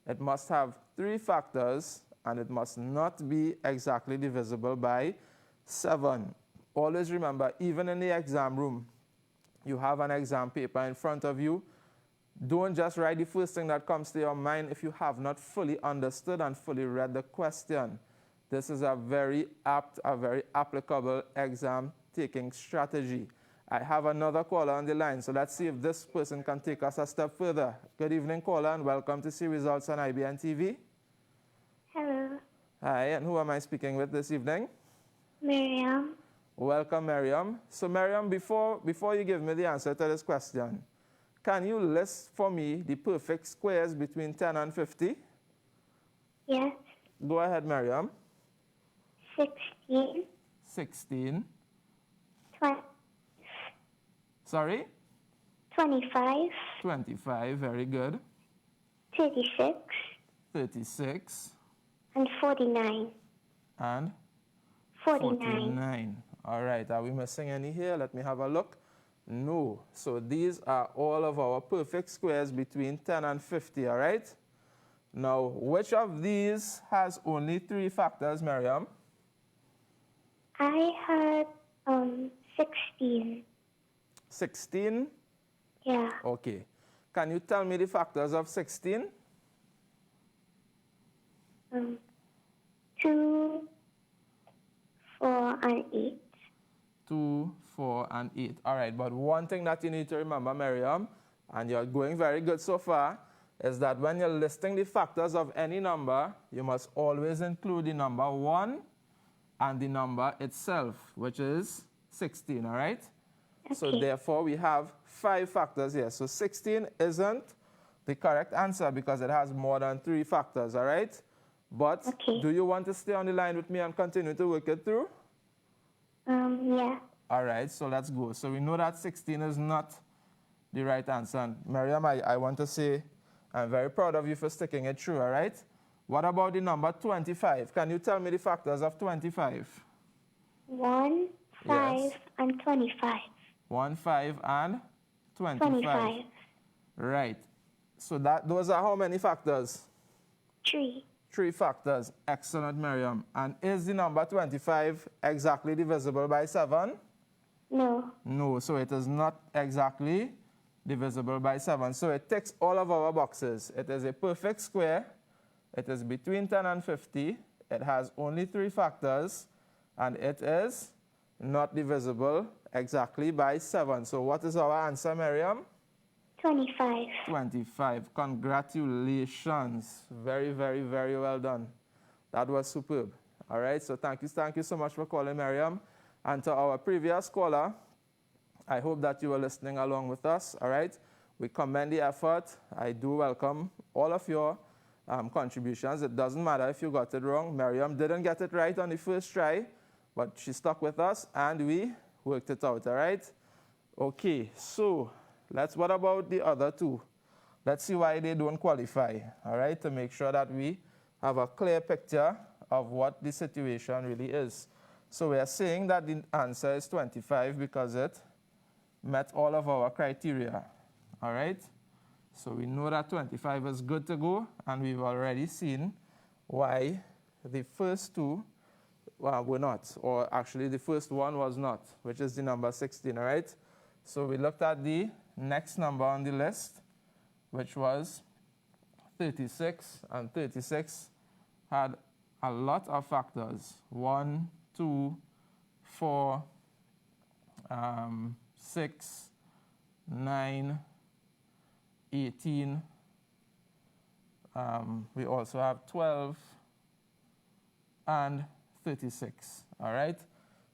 It must have 3 factors, and it must not be exactly divisible by 7. Always remember, even in the exam room, you have an exam paper in front of you. Don't just write the first thing that comes to your mind if you have not fully understood and fully read the question. This is a very apt, a very applicable exam-taking strategy. I have another caller on the line, so let's see if this person can take us a step further. Good evening, caller, and welcome to See Results on IBN TV. Hello. Hi, and who am I speaking with this evening? Miriam. Welcome, Miriam. So, Miriam, before you give me the answer to this question, can you list for me the perfect squares between 10 and 50? Yes. Go ahead, Miriam. 16, 16. 20, Sorry? 25, 25, very good. 36, 36. and 49. And 49. 49. All right, are we missing any here? Let me have a look. No. So these are all of our perfect squares between 10 and 50, all right? Now, which of these has only 3 factors, Miriam? I had 16. 16? Yeah. Okay. Can you tell me the factors of 16? 2, 4, and 8. 2, 4, and 8. All right, but one thing that you need to remember, Miriam, and you're going very good so far, is that when you're listing the factors of any number, you must always include the number 1 and the number itself, which is 16, all right? Okay. So therefore, we have 5 factors here. So 16 isn't the correct answer because it has more than 3 factors, all right? But Okay. do you want to stay on the line with me and continue to work it through? Yeah. All right, so let's go. So we know that 16 is not the right answer. And Miriam, I want to say I'm very proud of you for sticking it through, all right? What about the number 25? Can you tell me the factors of 25? 1, 5, Yes. and 25. 1, 5, and 25. 25. Right. So those are how many factors? 3. 3 factors. Excellent, Miriam. And is the number 25 exactly divisible by 7? No. No, so it is not exactly divisible by 7. So it ticks all of our boxes. It is a perfect square. It is between 10 and 50. It has only 3 factors. And it is not divisible exactly by 7. So what is our answer, Miriam? 25. 25. Congratulations. Very, very, very well done. That was superb. All right, so thank you so much for calling, Miriam. And to our previous caller, I hope that you were listening along with us. All right, we commend the effort. I do welcome all of your contributions. It doesn't matter if you got it wrong. Miriam didn't get it right on the first try, but she stuck with us and we worked it out. All right. Okay, so what about the other 2? Let's see why they don't qualify, all right, to make sure that we have a clear picture of what the situation really is. So we are saying that the answer is 25 because it met all of our criteria, all right? So we know that 25 is good to go, and we've already seen why the first 2 were not, or actually the first one was not, which is the number 16, all right? So we looked at the next number on the list, which was 36, and 36 had a lot of factors. 1, 2, 4, 6, 9, 18. We also have 12 and 36, all right?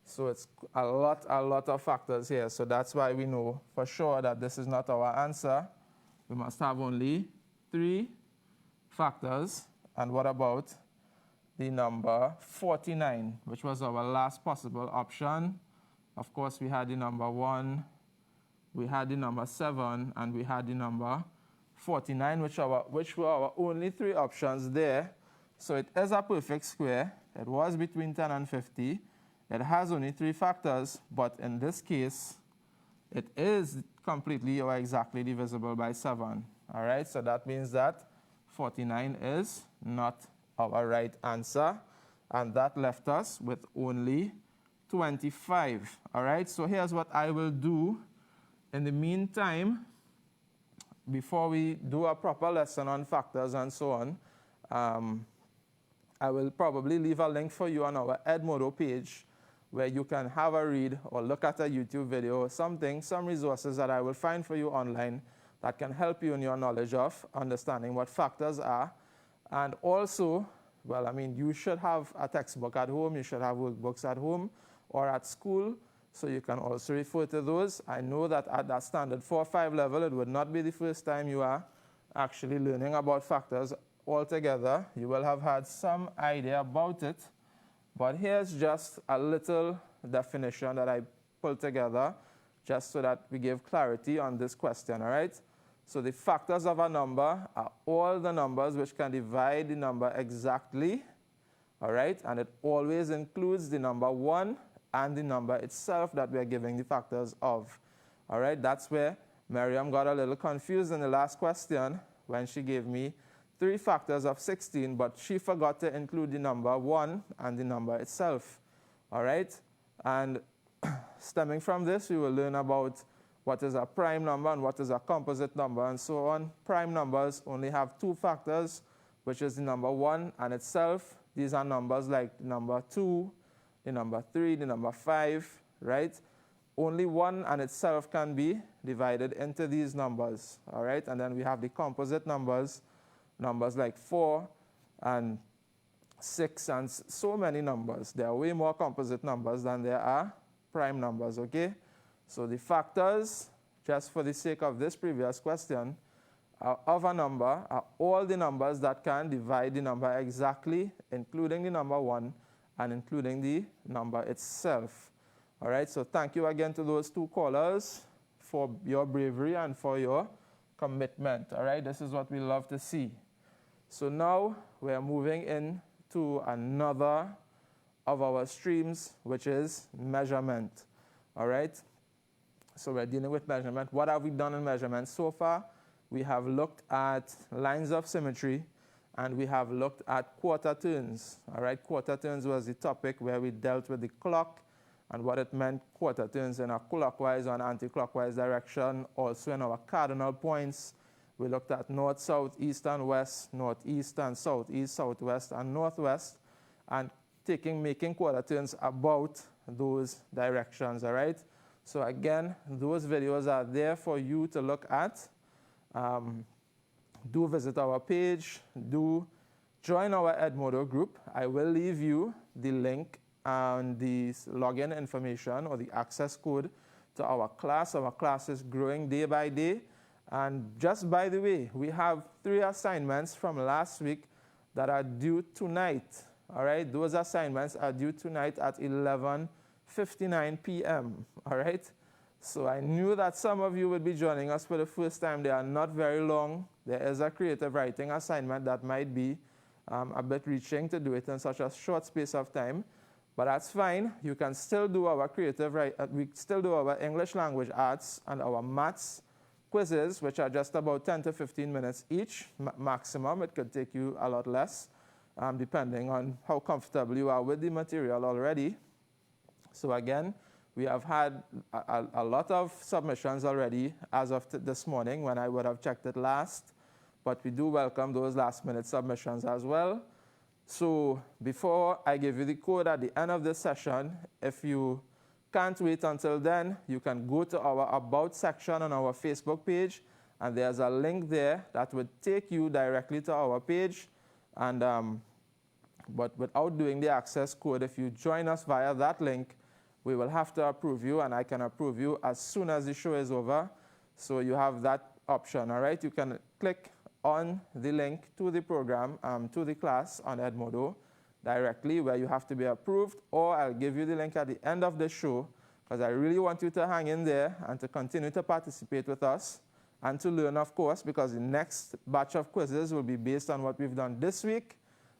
So it's a lot of factors here. So that's why we know for sure that this is not our answer. We must have only 3 factors. And what about the number 49, which was our last possible option? Of course, we had the number 1, we had the number 7, and we had the number 49, which were our only 3 options there. So it is a perfect square. It was between 10 and 50. It has only 3 factors, but in this case, it is completely or exactly divisible by 7. All right, so that means that 49 is not our right answer, and that left us with only 25. All right, so here's what I will do. In the meantime, before we do a proper lesson on factors and so on, I will probably leave a link for you on our Edmodo page where you can have a read or look at a YouTube video or something, some resources that I will find for you online that can help you in your knowledge of understanding what factors are. And also, well, I mean, you should have a textbook at home, you should have workbooks at home or at school, so you can also refer to those. I know that at that standard 4 or 5 level, it would not be the first time you are actually learning about factors altogether. You will have had some idea about it, But here's just a little definition that I pulled together just so that we give clarity on this question, all right? So the factors of a number are all the numbers which can divide the number exactly, all right? And it always includes the number 1 and the number itself that we're giving the factors of, all right? That's where Miriam got a little confused in the last question when she gave me 3 factors of 16, but she forgot to include the number 1 and the number itself, all right? And stemming from this, we will learn about what is a prime number and what is a composite number and so on. Prime numbers only have 2 factors, which is the number 1 and itself. These are numbers like the number 2, the number 3, the number 5, right? Only 1 and itself can be divided into these numbers, all right? And then we have the composite numbers, numbers like 4 and 6 and so many numbers. There are way more composite numbers than there are prime numbers, okay? So the factors, just for the sake of this previous question, of a number are all the numbers that can divide the number exactly, including the number 1 and including the number itself. All right, so thank you again to those 2 callers for your bravery and for your commitment. All right, this is what we love to see. So now we're moving into another of our streams, which is measurement. All right, so we're dealing with measurement. What have we done in measurement so far? We have looked at lines of symmetry, and we have looked at quarter turns. All right, quarter turns was the topic where we dealt with the clock and what it meant, quarter turns in a clockwise or an anti-clockwise direction. Also in our cardinal points, we looked at north, south, east, and west, northeast and southeast, southwest, and northwest, and making quarter turns about those directions, all right? So again, those videos are there for you to look at. Do visit our page. Do join our Edmodo group. I will leave you the link and the login information or the access code to our class. Our class is growing day by day. And just by the way, we have 3 assignments from last week that are due tonight. All right, those assignments are due tonight at 11:59 p.m. All right. So I knew that some of you would be joining us for the first time. They are not very long. There is a creative writing assignment that might be a bit reaching to do it in such a short space of time, but that's fine. You can still do our creative we still do our English language arts and our maths quizzes, which are just about 10 to 15 minutes each maximum. It could take you a lot less, depending on how comfortable you are with the material already. So again, we have had a lot of submissions already as of this morning when I would have checked it last, but we do welcome those last-minute submissions as well. So before I give you the code at the end of this session, if you can't wait until then, you can go to our About section on our Facebook page, and there's a link there that would take you directly to our page. And but without doing the access code, if you join us via that link, we will have to approve you, and I can approve you as soon as the show is over. So you have that option, all right? You can click on the link to the program, to the class on Edmodo directly where you have to be approved, or I'll give you the link at the end of the show because I really want you to hang in there and to continue to participate with us and to learn, of course, because the next batch of quizzes will be based on what we've done this week,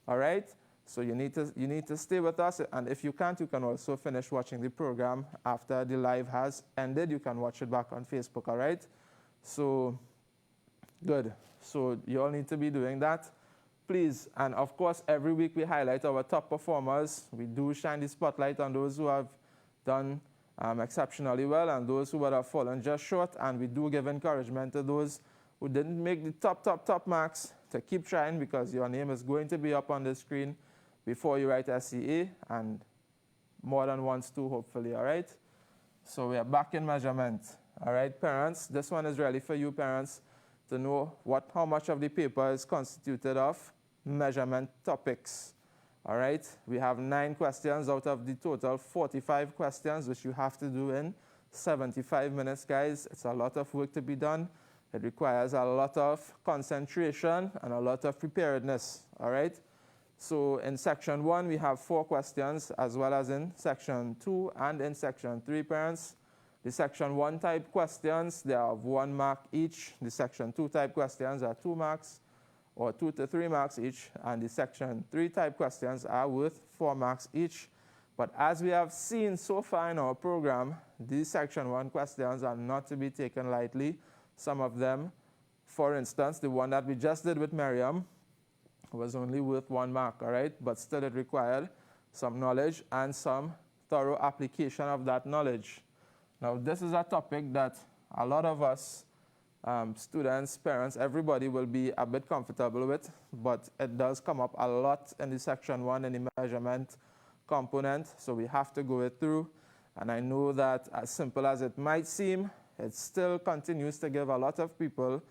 all right? So you need to stay with us, and if you can't, you can also finish watching the program after the live has ended. You can watch it back on Facebook, all right? So, good. So you all need to be doing that, please. And of course, every week we highlight our top performers. We do shine the spotlight on those who have done exceptionally well and those who would have fallen just short, and we do give encouragement to those who didn't make the top marks to keep trying, because your name is going to be up on the screen before you write SCA, and more than once too, hopefully, all right? So we are back in measurement, all right, parents? This one is really for you, parents, to know how much of the paper is constituted of measurement topics, all right? We have 9 questions out of the total 45 questions, which you have to do in 75 minutes, guys. It's a lot of work to be done. It requires a lot of concentration and a lot of preparedness, all right? So in section 1, we have 4 questions, as well as in section 2 and in section 3, parents. The section 1 type questions, they are of 1 mark each. The section 2 type questions are 2 marks, or 2 to 3 marks each. And the section 3 type questions are worth 4 marks each. But as we have seen so far in our program, these section 1 questions are not to be taken lightly. Some of them, for instance, the one that we just did with Miriam, was only worth 1 mark, all right? But still it required some knowledge and some thorough application of that knowledge. Now, this is a topic that a lot of us, students, parents, everybody will be a bit comfortable with, but it does come up a lot in the section 1 in the measurement component, so we have to go it through. And I know that as simple as it might seem, it still continues to give a lot of people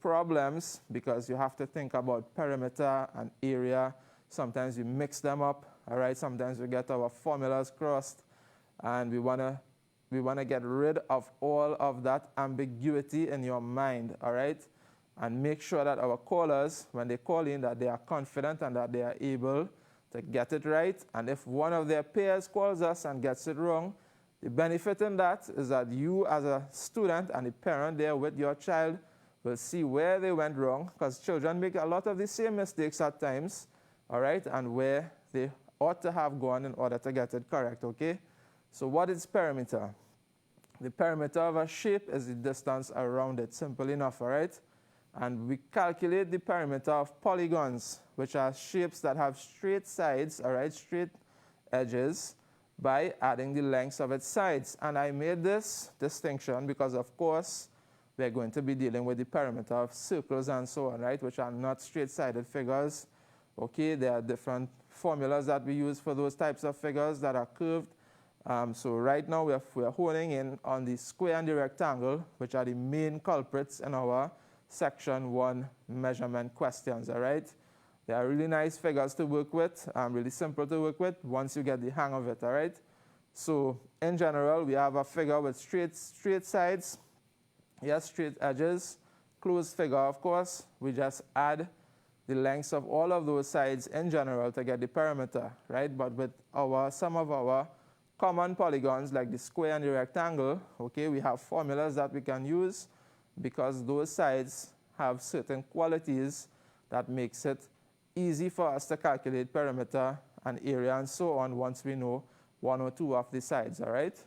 problems because you have to think about perimeter and area. Sometimes we mix them up, all right? Sometimes we get our formulas crossed, and we want to get rid of all of that ambiguity in your mind, all right? And make sure that our callers, when they call in, that they are confident and that they are able to get it right. And if one of their peers calls us and gets it wrong, the benefit in that is that you as a student and the parent there with your child will see where they went wrong, because children make a lot of the same mistakes at times, all right, and where they ought to have gone in order to get it correct, okay? So what is perimeter? The perimeter of a shape is the distance around it, simple enough, all right? And we calculate the perimeter of polygons, which are shapes that have straight sides, all right, straight edges, by adding the lengths of its sides. And I made this distinction because, of course, we're going to be dealing with the perimeter of circles and so on, right, which are not straight-sided figures. Okay, there are different formulas that we use for those types of figures that are curved. So right now we're honing in on the square and the rectangle, which are the main culprits in our section 1 measurement questions, all right? They are really nice figures to work with, really simple to work with once you get the hang of it, all right? So in general, we have a figure with straight sides. Yes, straight edges, closed figure, of course. We just add the lengths of all of those sides in general to get the perimeter, right? But with some of our common polygons, like the square and the rectangle, okay, we have formulas that we can use because those sides have certain qualities that makes it easy for us to calculate perimeter and area and so on once we know 1 or 2 of the sides, all right?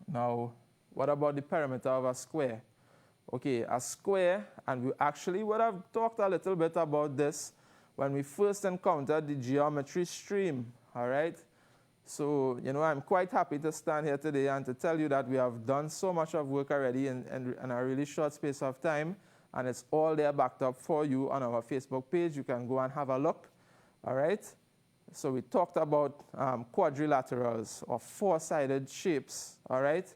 Now, what about the perimeter of a square? Okay, a square, and we actually would have talked a little bit about this when we first encountered the geometry stream, all right? So, you know, I'm quite happy to stand here today and to tell you that we have done so much of work already in a really short space of time, and it's all there backed up for you on our Facebook page. You can go and have a look, all right? So we talked about quadrilaterals, or 4-sided shapes, all right,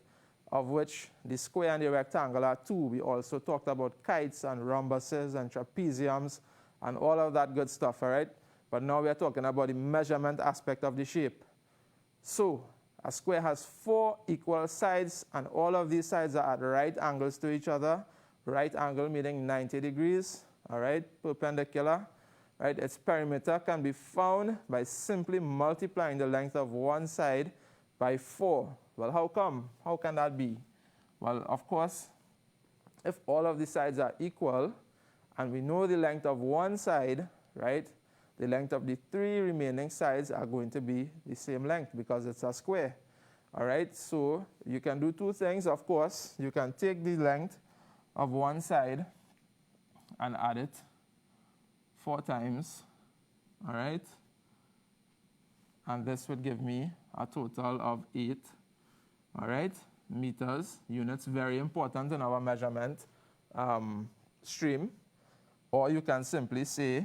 of which the square and the rectangle are 2. We also talked about kites and rhombuses and trapeziums and all of that good stuff, all right? But now we are talking about the measurement aspect of the shape. So a square has 4 equal sides, and all of these sides are at right angles to each other. Right angle meaning 90 degrees, all right, perpendicular, right? Its perimeter can be found by simply multiplying the length of one side by 4. Well, how come? How can that be? Well, of course, if all of the sides are equal, and we know the length of one side, right, the length of the 3 remaining sides are going to be the same length because it's a square. All right, so you can do 2 things, of course. You can take the length of one side and add it 4 times, all right? And this would give me a total of 8, all right, meters, units, very important in our measurement stream. Or you can simply say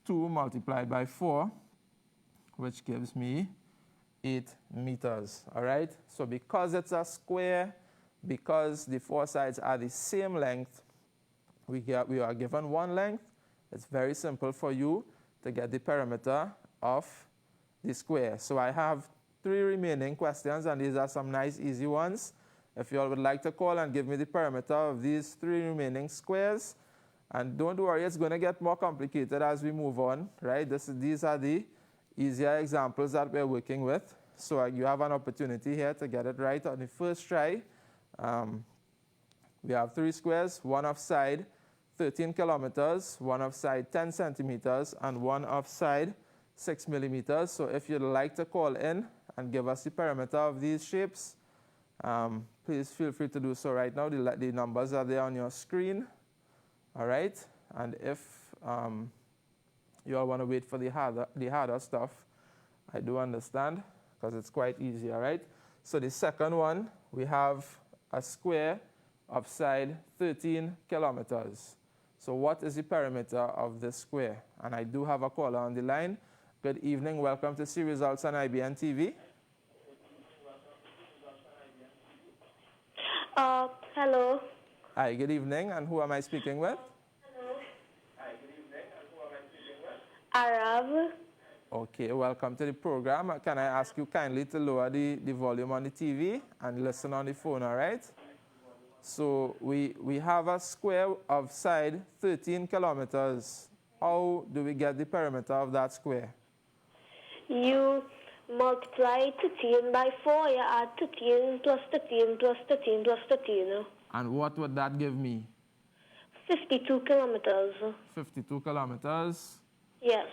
2 multiplied by 4, which gives me 8 meters, all right? So because it's a square, because the 4 sides are the same length, we are given one length. It's very simple for you to get the perimeter of the square. So I have 3 remaining questions, and these are some nice, easy ones. If you all would like to call and give me the perimeter of these 3 remaining squares, And don't worry, it's going to get more complicated as we move on, right? These are the easier examples that we're working with. So you have an opportunity here to get it right on the first try. We have 3 squares, one of side 13 kilometers, one of side 10 centimeters, and one of side 6 millimeters. So if you'd like to call in and give us the perimeter of these shapes, please feel free to do so right now. The numbers are there on your screen. All right, and if you all want to wait for the harder stuff, I do understand, because it's quite easy, all right? So the second one, we have a square of side 13 kilometers. So what is the perimeter of this square? And I do have a caller on the line. Good evening, welcome to See Results on IBN TV. Hello. Hi, good evening, and who am I speaking with? Arab. Okay, welcome to the program. Can I ask you kindly to lower the volume on the TV and listen on the phone, all right? So we have a square of side 13 kilometers. How do we get the perimeter of that square? You multiply 13 by 4. You add 13 plus 13 plus 13 plus 13. And what would that give me? 52 kilometers. 52 kilometers. Yes.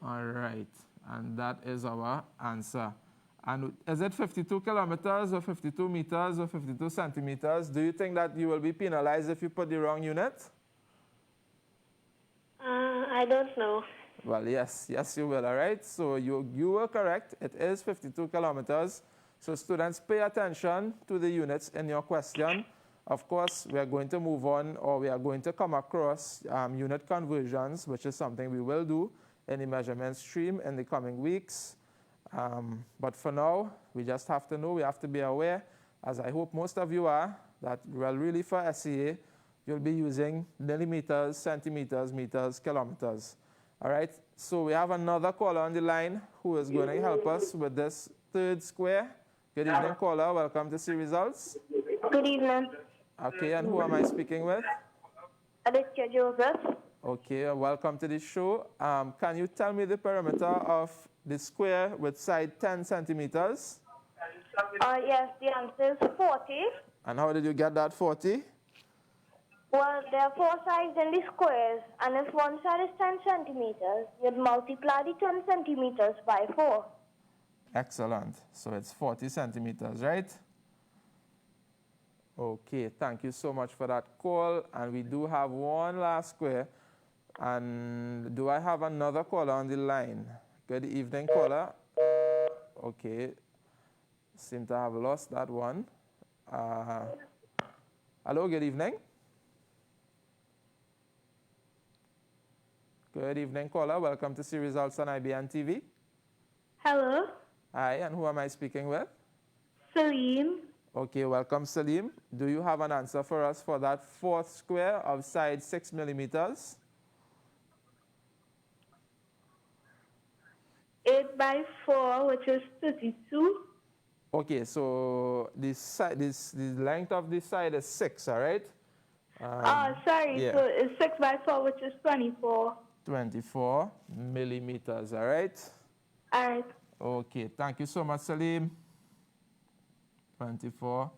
All right, and that is our answer. And is it 52 kilometers or 52 meters or 52 centimeters? Do you think that you will be penalized if you put the wrong unit? I don't know. Well, yes, you will, all right? So you were correct. It is 52 kilometers. So students, pay attention to the units in your question. Of course, we are going to move on, or we are going to come across unit conversions, which is something we will do in the measurement stream in the coming weeks. But for now, we just have to know, we have to be aware, as I hope most of you are, that, well, really for SEA, you'll be using millimeters, centimeters, meters, kilometers. All right, so we have another caller on the line who is going to help us with this third square. Good evening, caller. Welcome to See Results. Good evening. Okay, and who am I speaking with? Aditya Joseph. Okay, welcome to the show. Can you tell me the perimeter of the square with side 10 centimeters? Yes, the answer is 40. And how did you get that 40? Well, there are 4 sides in the squares, and if one side is 10 centimeters, you'd multiply the 10 centimeters by 4. Excellent. So it's 40 centimeters, right? Okay, thank you so much for that call. And we do have one last square. And do I have another caller on the line? Good evening, caller. Okay, seem to have lost that one. Hello, good evening. Good evening, caller. Welcome to See Results on IBN TV. Hello. Hi, and who am I speaking with? Salim. Okay, welcome, Salim. Do you have an answer for us for that fourth square of side 6 millimeters? 8 by 4, which is 32. Okay, so the length of this side is 6, all right? Sorry, yeah. so it's 6 by 4, which is 24. 24 millimeters, all right? All right. Okay, thank you so much, Salim. 24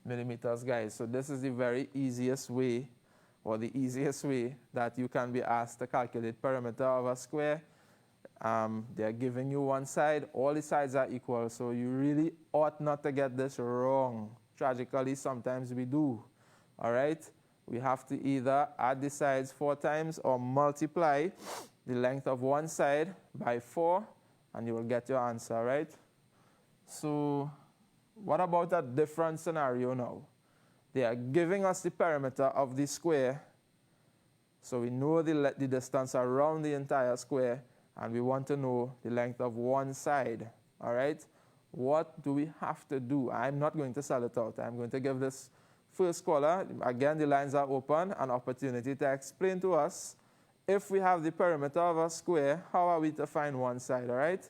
millimeters, guys. So this is the very easiest way, or the easiest way that you can be asked to calculate perimeter of a square. They're giving you one side. All the sides are equal, so you really ought not to get this wrong. Tragically, sometimes we do, all right? We have to either add the sides 4 times or multiply the length of one side by 4, and you will get your answer, right? So what about a different scenario now? They are giving us the perimeter of the square, so we know the distance around the entire square, and we want to know the length of one side, all right? What do we have to do? I'm not going to sell it out. I'm going to give this first caller, again, the lines are open, an opportunity to explain to us, if we have the perimeter of a square, how are we to find one side, all right?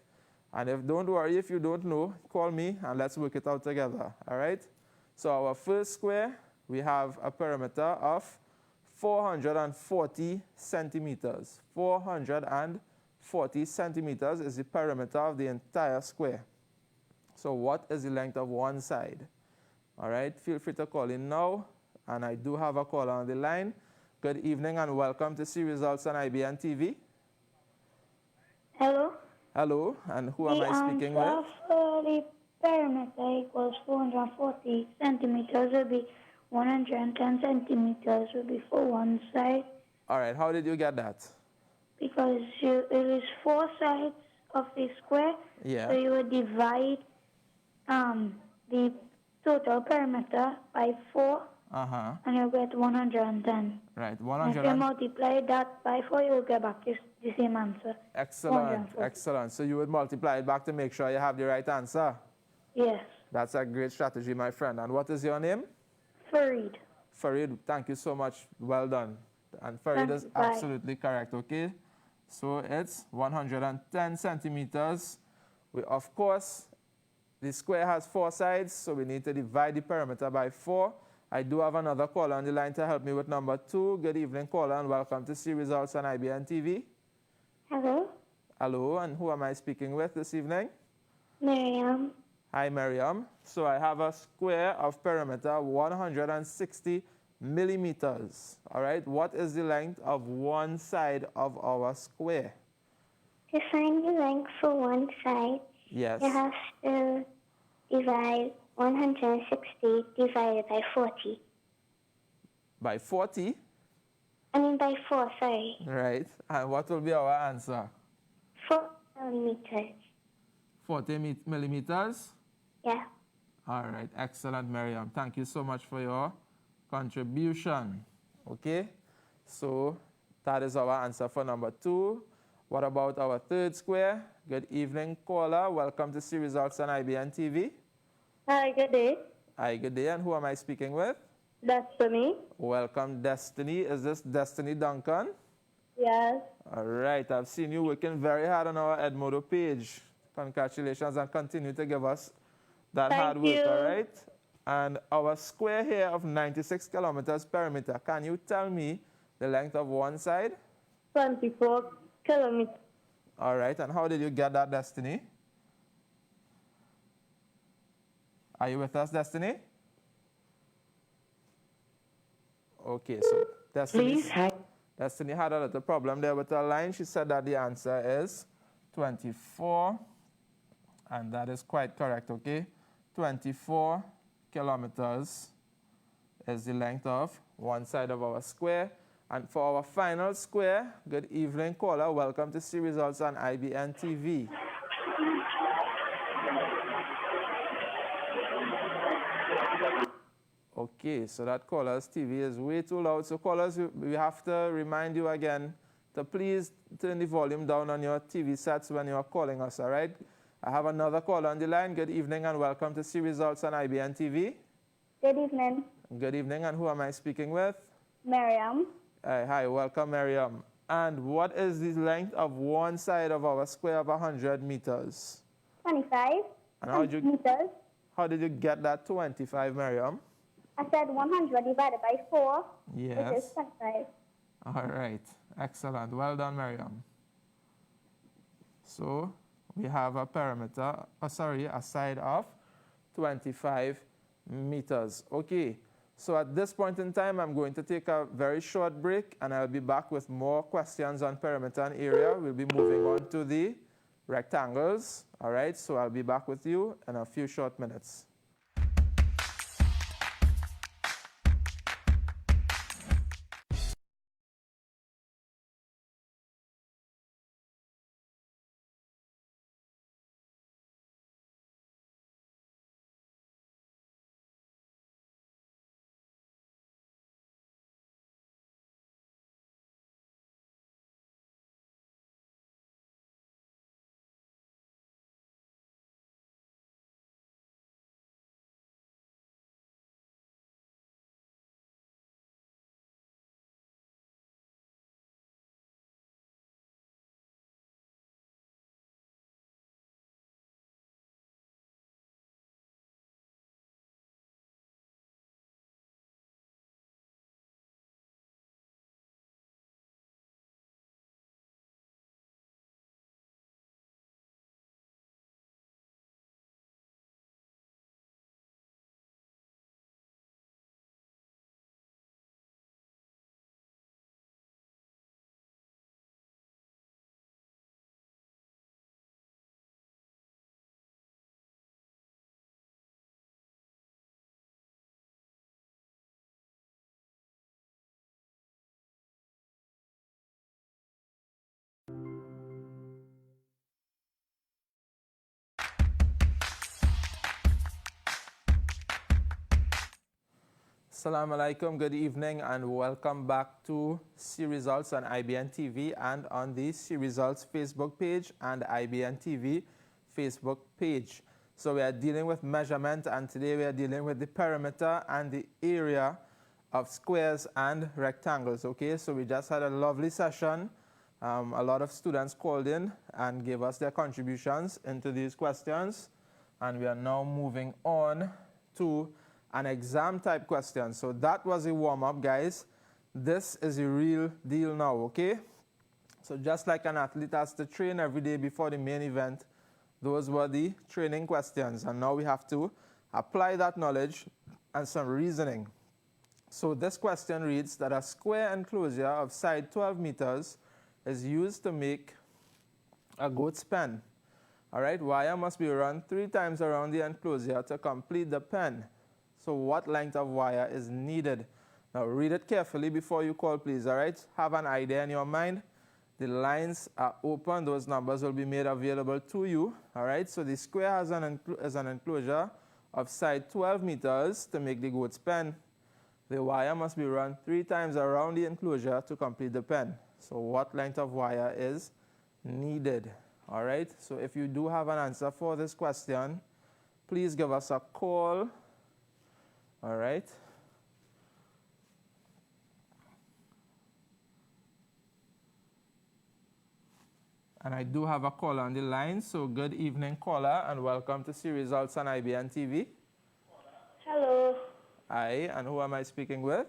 And don't worry if you don't know, call me and let's work it out together, all right? So our first square, we have a perimeter of 440 centimeters. 440 centimeters is the perimeter of the entire square. So what is the length of one side? All right, feel free to call in now. And I do have a caller on the line. Good evening and welcome to See Results on IBN TV. Hello? Hello, and who am I speaking with? The answer for the perimeter equals 440 centimeters will be 110 centimeters will be for one side. All right, how did you get that? Because it is four sides of the square, Yeah. so you would divide the total perimeter by 4, and you'll get 110. Right, If 100. you multiply that by 4, you'll get back the same answer. Excellent, excellent. So you would multiply it back to make sure you have the right answer. Yes. That's a great strategy, my friend. And what is your name? Farid. Farid, thank you so much. Well done. And Farid is absolutely correct, okay? So it's 110 centimeters. Of course, the square has 4 sides, so we need to divide the perimeter by 4. I do have another caller on the line to help me with number 2. Good evening, caller, and welcome to See Results on IBN TV. Hello? Hello, and who am I speaking with this evening? Miriam. Hi, Miriam. So I have a square of perimeter 160 millimeters. All right, what is the length of one side of our square? To find the length for one side, Yes. you have to divide 160 divided by 40. By 40? I mean by 4, sorry. Right. And what will be our answer? 4 millimeters. 40 millimeters? Yeah. All right. Excellent, Miriam. Thank you so much for your contribution. Okay. So that is our answer for number 2. What about our third square? Good evening, caller. Welcome to See Results on IBN TV. Hi, good day. Hi, good day. And who am I speaking with? Destiny. Welcome, Destiny. Is this Destiny Duncan? Yes. All right. I've seen you working very hard on our Edmodo page. Congratulations, and continue to give us that hard work, all right? And our square here of 96 kilometers perimeter, can you tell me the length of one side? 24 kilometers. All right. And how did you get that, Destiny? Are you with us, Destiny? Okay, so Destiny had a little problem there with her line. She said that the answer is 24, and that is quite correct, okay? 24 kilometers is the length of one side of our square. And for our final square, good evening, caller. Welcome to See Results on IBN TV. Okay, so that caller's TV is way too loud. So callers, we have to remind you again to please turn the volume down on your TV sets when you're calling us, all right? I have another caller on the line. Good evening and welcome to See Results on IBN TV. Good evening. Good evening, and who am I speaking with? Miriam. Hi, welcome, Miriam. And what is the length of one side of our square of 100 meters? 25 and meters. How did you get that 25, Miriam? I said 100 divided by 4, Yes. which is 25. All right. Excellent. Well done, Miriam. So we have a perimeter, a side of 25 meters. Okay. So at this point in time, I'm going to take a very short break, and I'll be back with more questions on perimeter and area. We'll be moving on to the rectangles. All right. So I'll be back with you in a few short minutes. Assalamu alaikum, good evening, and welcome back to C Results on IBN TV and on the C Results Facebook page and IBN TV Facebook page. So we are dealing with measurement, and today we are dealing with the perimeter and the area of squares and rectangles. Okay, so we just had a lovely session. A lot of students called in and gave us their contributions into these questions, and we are now moving on to an exam type question. So that was a warm-up, guys. This is a real deal now, okay? So just like an athlete has to train every day before the main event, those were the training questions, and now we have to apply that knowledge and some reasoning. So this question reads that a square enclosure of side 12 meters is used to make a goat's pen. All right, wire must be run 3 times around the enclosure to complete the pen. So what length of wire is needed? Now read it carefully before you call, please, all right? Have an idea in your mind. The lines are open. Those numbers will be made available to you, all right? So the square has an enclosure of side 12 meters to make the goat's pen. The wire must be run 3 times around the enclosure to complete the pen. So what length of wire is needed? All right, so if you do have an answer for this question, please give us a call. All right. And I do have a caller on the line, so good evening, caller, and welcome to C Results on IBN TV. Hello, Hi, and who am I speaking with?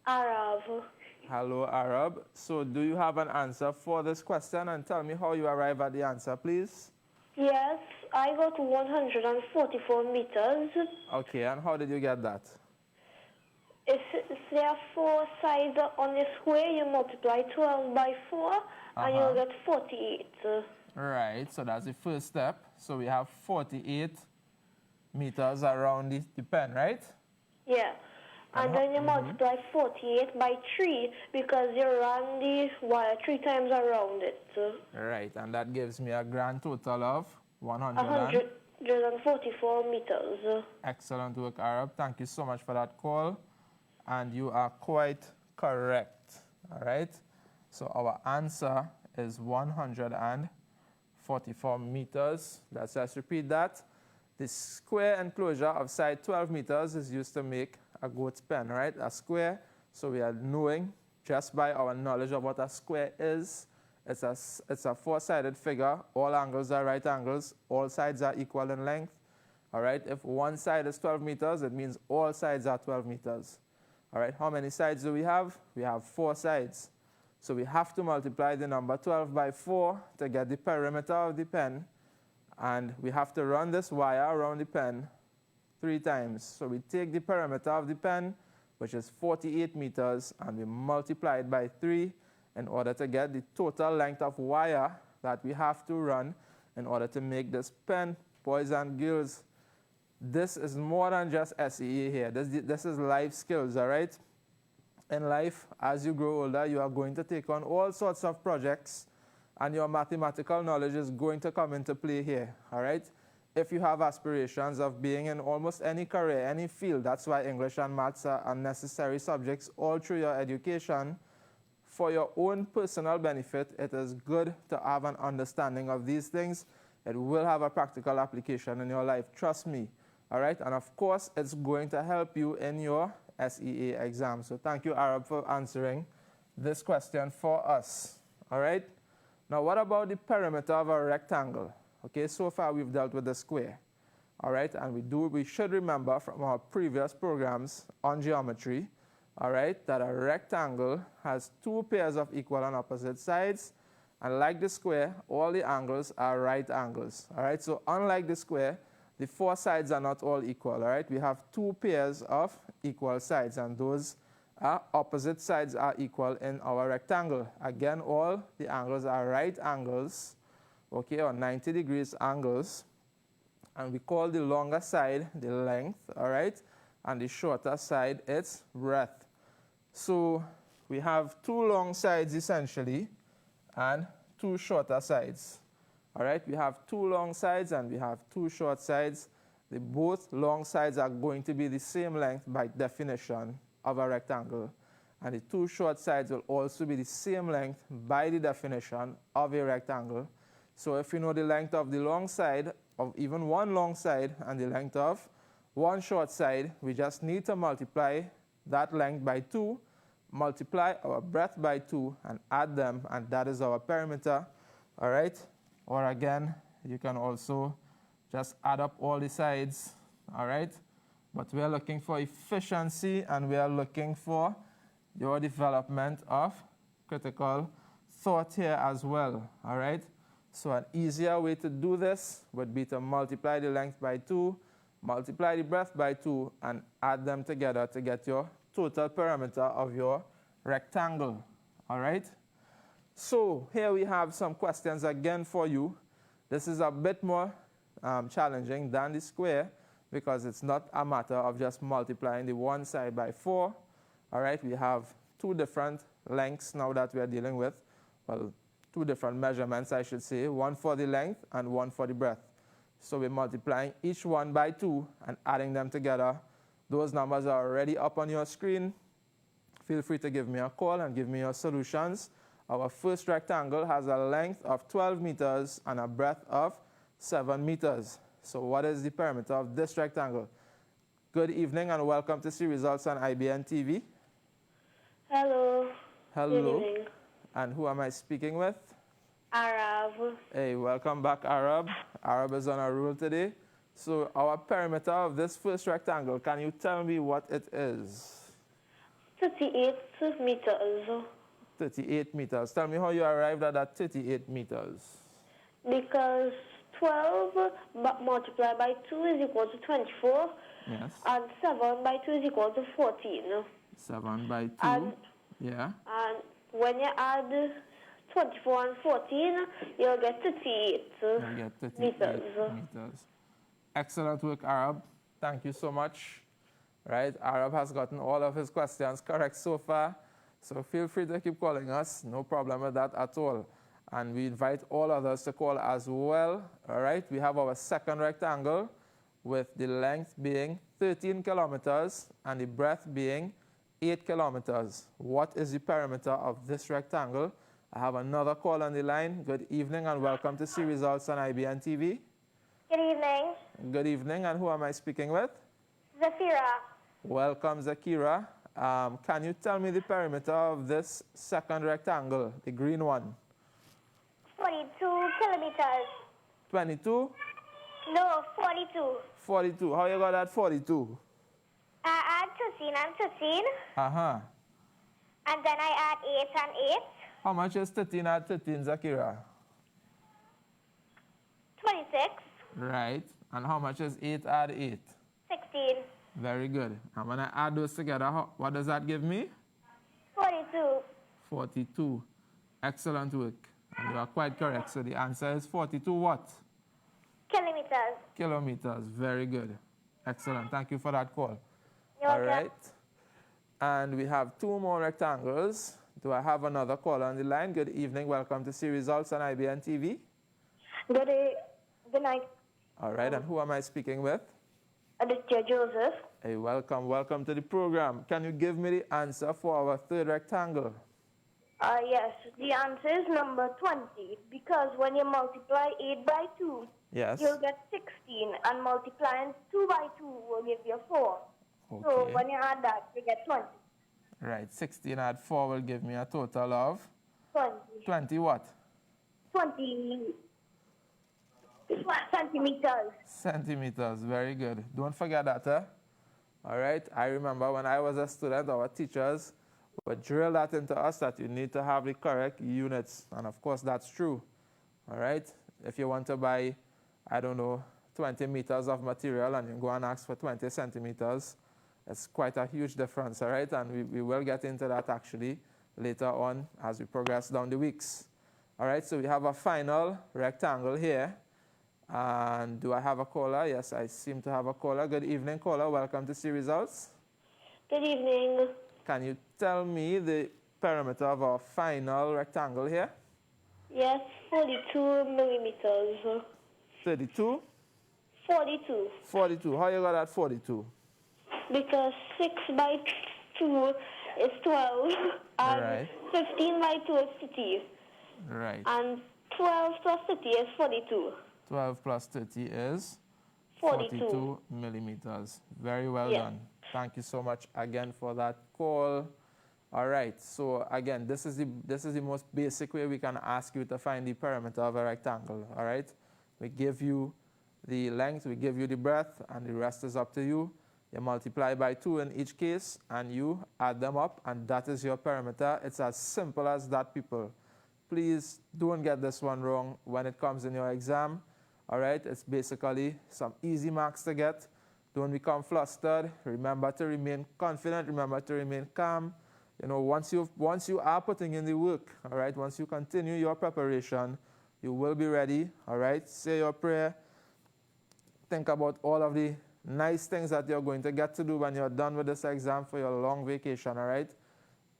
Arab. Hello, Arab. So do you have an answer for this question, and tell me how you arrive at the answer, please? Yes, I got 144 meters. Okay, and how did you get that? If there are 4 sides on the square, you multiply 12 by 4, and you'll get 48. Right, so that's the first step. So we have 48 meters around the pen, right? Yeah. And then you multiply 48 by 3 because you run the wire 3 times around it. Right, and that gives me a grand total of 144 meters. Excellent work, Arab. Thank you so much for that call. And you are quite correct. All right. So our answer is 144 meters. Let's just repeat that. The square enclosure of side 12 meters is used to make a goat's pen, right? A square. So we are knowing just by our knowledge of what a square is. It's a 4-sided figure. All angles are right angles. All sides are equal in length. All right. If one side is 12 meters, it means all sides are 12 meters. All right. How many sides do we have? We have 4 sides. So we have to multiply the number 12 by 4 to get the perimeter of the pen. And we have to run this wire around the pen 3 times. So we take the perimeter of the pen, which is 48 meters, and we multiply it by 3 in order to get the total length of wire that we have to run in order to make this pen. Boys and girls, this is more than just SEA here. This is life skills, all right? In life, as you grow older, you are going to take on all sorts of projects, and your mathematical knowledge is going to come into play here, all right? If you have aspirations of being in almost any career, any field, that's why English and maths are necessary subjects all through your education. For your own personal benefit, it is good to have an understanding of these things. It will have a practical application in your life, trust me, all right? And of course, it's going to help you in your SEA exam. So thank you, Arab, for answering this question for us, all right? Now, what about the perimeter of a rectangle? Okay, so far we've dealt with the square, all right? And we should remember from our previous programs on geometry, all right, that a rectangle has 2 pairs of equal and opposite sides. And like the square, all the angles are right angles, all right? So unlike the square, the 4 sides are not all equal, all right? We have 2 pairs of equal sides, and those opposite sides are equal in our rectangle. Again, all the angles are right angles, okay, or 90 degrees angles. And we call the longer side the length, all right? And the shorter side, its breadth. So we have 2 long sides essentially, and 2 shorter sides. All right, we have 2 long sides and we have 2 short sides, the both long sides are going to be the same length by definition of a rectangle. And the two short sides will also be the same length by the definition of a rectangle. So if you know the length of the long side of even one long side and the length of one short side, we just need to multiply that length by 2, multiply our breadth by 2, and add them, and that is our perimeter. All right? Or again, you can also just add up all the sides. All right? But we are looking for efficiency, and we are looking for your development of critical thought here as well. All right? So an easier way to do this would be to multiply the length by 2, multiply the breadth by 2, and add them together to get your total perimeter of your rectangle. All right? So here we have some questions again for you. This is a bit more challenging than the square because it's not a matter of just multiplying the one side by 4. All right? We have two different lengths now that we are dealing with. Well, two different measurements, I should say, one for the length and one for the breadth. So we're multiplying each one by 2 and adding them together. Those numbers are already up on your screen. Feel free to give me a call and give me your solutions. Our first rectangle has a length of 12 meters and a breadth of 7 meters. So what is the perimeter of this rectangle? Good evening and welcome to See Results on IBN TV. Hello. Hello. Good evening. And who am I speaking with? Arab. Hey, welcome back, Arab. Arab is on a roll today. So our perimeter of this first rectangle, can you tell me what it is? 38 meters. 38 meters. Tell me how you arrived at that 38 meters. Because 12 multiplied by 2 is equal to 24. Yes. And 7 by 2 is equal to 14. 7 by 2. Yeah. And when you add 24 and 14, you'll get 38 You'll get 38 meters. Excellent work, Arab. Thank you so much. Right, Arab has gotten all of his questions correct so far. So feel free to keep calling us. No problem with that at all. And we invite all others to call as well. All right, we have our second rectangle with the length being 13 kilometers and the breadth being 8 kilometers. What is the perimeter of this rectangle? I have another call on the line. Good evening and welcome to See Results on IBN TV. Good evening. Good evening, and who am I speaking with? Zafira. Welcome, Zakira. Can you tell me the perimeter of this second rectangle, the green one? 42 kilometers. 22? No, 42. 42. How you got that 42? I add 13 and 13. Uh-huh. And then I add 8 and 8. How much is 13 add 13, Zakira? 26. Right. And how much is 8 add 8? 16. Very good. And when I add those together, what does that give me? 42. 42. Excellent work. And you are quite correct. So the answer is 42 what? Kilometers. Kilometers. Very good. Excellent. Thank you for that call. You're All welcome. right. And we have two more rectangles. Do I have another call on the line? Good evening. Welcome to See Results on IBN TV. Good night. All right. And who am I speaking with? Aditya Joseph. Hey, welcome. Welcome to the program. Can you give me the answer for our third rectangle? Yes, the answer is number 20. Because when you multiply 8 by 2, Yes. you'll get 16. And multiplying 2 by 2 will give you 4. Okay. So when you add that, you get 20. Right. 16 add 4 will give me a total of 20. 20 what? 20 centimeters. Centimeters. Very good. Don't forget that, huh? All right. I remember when I was a student, our teachers would drill that into us that you need to have the correct units. And of course, that's true. All right. If you want to buy, I don't know, 20 meters of material and you go and ask for 20 centimeters, it's quite a huge difference. All right. And we will get into that actually later on as we progress down the weeks. All right. So we have a final rectangle here. And do I have a caller? Yes, I seem to have a caller. Good evening, caller. Welcome to See Results. Good evening. Can you tell me the perimeter of our final rectangle here? Yes, 42 millimeters. 32? 42. 42. How you got that 42? Because 6 by 2 is 12. And Right. 15 by 2 is 30. Right. And 12 plus 30 is 42. 12 plus 30 is 42. millimeters. Very well Yes. done. Thank you so much again for that call. All right. So again, this is the most basic way we can ask you to find the perimeter of a rectangle. All right. We give you the length, we give you the breadth, and the rest is up to you. You multiply by 2 in each case, and you add them up, and that is your perimeter. It's as simple as that, people. Please don't get this one wrong when it comes in your exam. All right, it's basically some easy marks to get. Don't become flustered. Remember to remain confident. Remember to remain calm. You know, once you are putting in the work, all right, once you continue your preparation, you will be ready. All right, say your prayer. Think about all of the nice things that you're going to get to do when you're done with this exam for your long vacation. All right.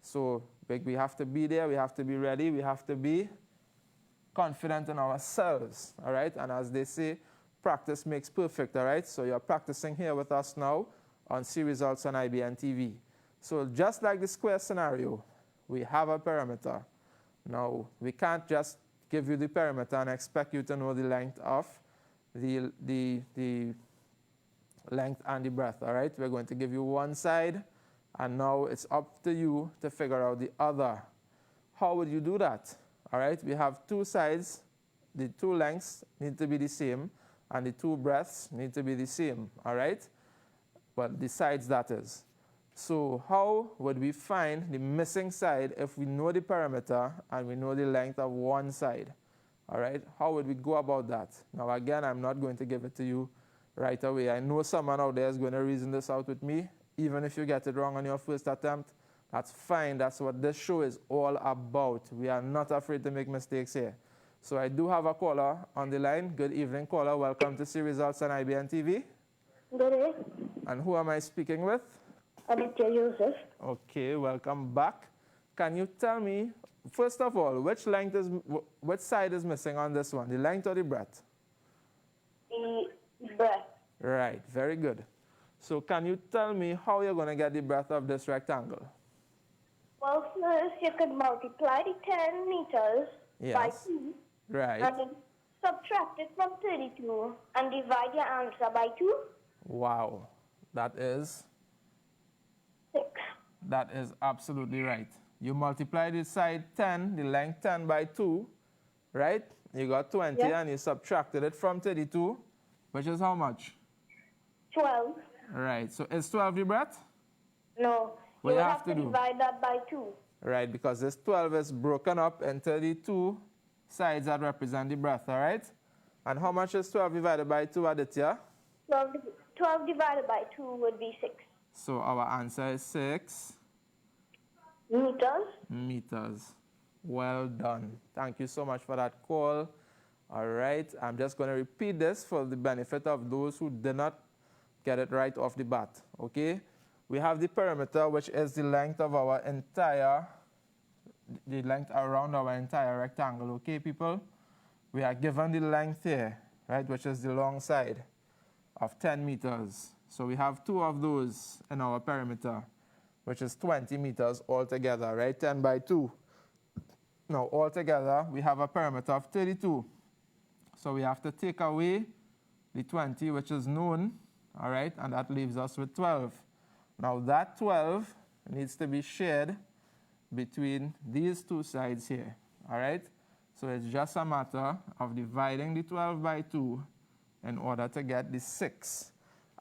So we have to be there. We have to be ready. We have to be confident in ourselves, all right? And as they say, practice makes perfect, all right? So you're practicing here with us now on C Results on IBN TV. So just like the square scenario, we have a perimeter. Now, we can't just give you the perimeter and expect you to know the length of the length and the breadth, all right? We're going to give you one side, and now it's up to you to figure out the other. How would you do that? All right, we have two sides. The two lengths need to be the same, and the two breadths need to be the same, all right? But the sides, that is. So how would we find the missing side if we know the perimeter and we know the length of one side? All right, how would we go about that? Now, again, I'm not going to give it to you right away. I know someone out there is going to reason this out with me. Even if you get it wrong on your first attempt, that's fine. That's what this show is all about. We are not afraid to make mistakes here. So I do have a caller on the line. Good evening, caller. Welcome to C Results on IBN TV. Good day. And who am I speaking with? Aditya Joseph. Okay, welcome back. Can you tell me, first of all, which side is missing on this one? The length or the breadth? The breadth. Right, very good. So can you tell me how you're going to get the breadth of this rectangle? Well, first you could multiply the 10 meters by Yes. 2. Right. And then subtract it from 32 and divide your answer by 2. Wow. That is 6. absolutely right. You multiply the side 10, the length 10 by 2, right? You got 20 Yeah. and you subtracted it from 32, which is how much? 12. Right. So is 12 the breadth? No. What You you would have to do? divide that by 2. Right, because this 12 is broken up into the two sides that represent the breadth, all right? And how much is 12 divided by 2, Aditya? 12 divided by 2 would be 6 So our answer is 6 meters. meters. Well done. Thank you so much for that call. All right, I'm just going to repeat this for the benefit of those who did not get it right off the bat, okay? We have the perimeter, which is the length of our the length around our entire rectangle, okay, people? We are given the length here, right, which is the long side of 10 meters. So we have two of those in our perimeter, which is 20 meters altogether, right, 10 by 2. Now, altogether, we have a perimeter of 32. So we have to take away the 20, which is known, all right, and that leaves us with 12. Now, that 12 needs to be shared between these two sides here, all right? So it's just a matter of dividing the 12 by 2 in order to get the 6.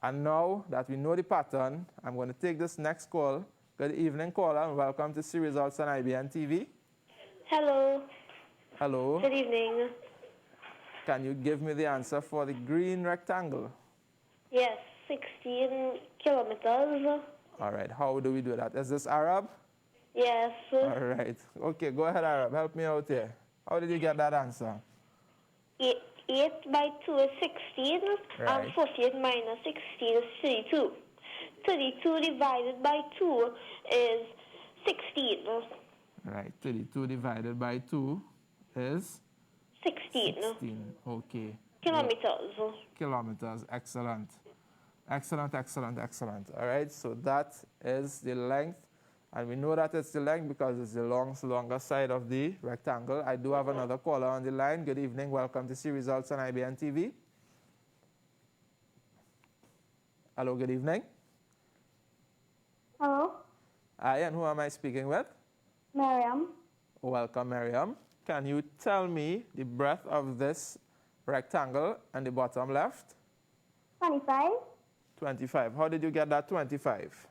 And now that we know the pattern, I'm going to take this next call. Good evening, caller, and welcome to C Results on IBN TV. Hello. Hello. Good evening. Can you give me the answer for the green rectangle? Yes, 16 kilometers. All right, how do we do that? Is this Arab? Yes. All right. Okay, go ahead, Arab. Help me out here. How did you get that answer? 8 by 2 is 16, Right. and 48 minus 16 is 32. 32 divided by 2 is 16. Right, 32 divided by 2 is 16. 16. Okay. Kilometers. Kilometers. Excellent. Excellent, excellent, excellent. All right, so that is the length. And we know that it's the length because it's the longer side of the rectangle. I do have another caller on the line. Good evening. Welcome to See Results on IBN TV. Hello, good evening. Hello, Hi, and who am I speaking with? Miriam. Welcome, Miriam. Can you tell me the breadth of this rectangle and the bottom left? 25. 25. How did you get that 25?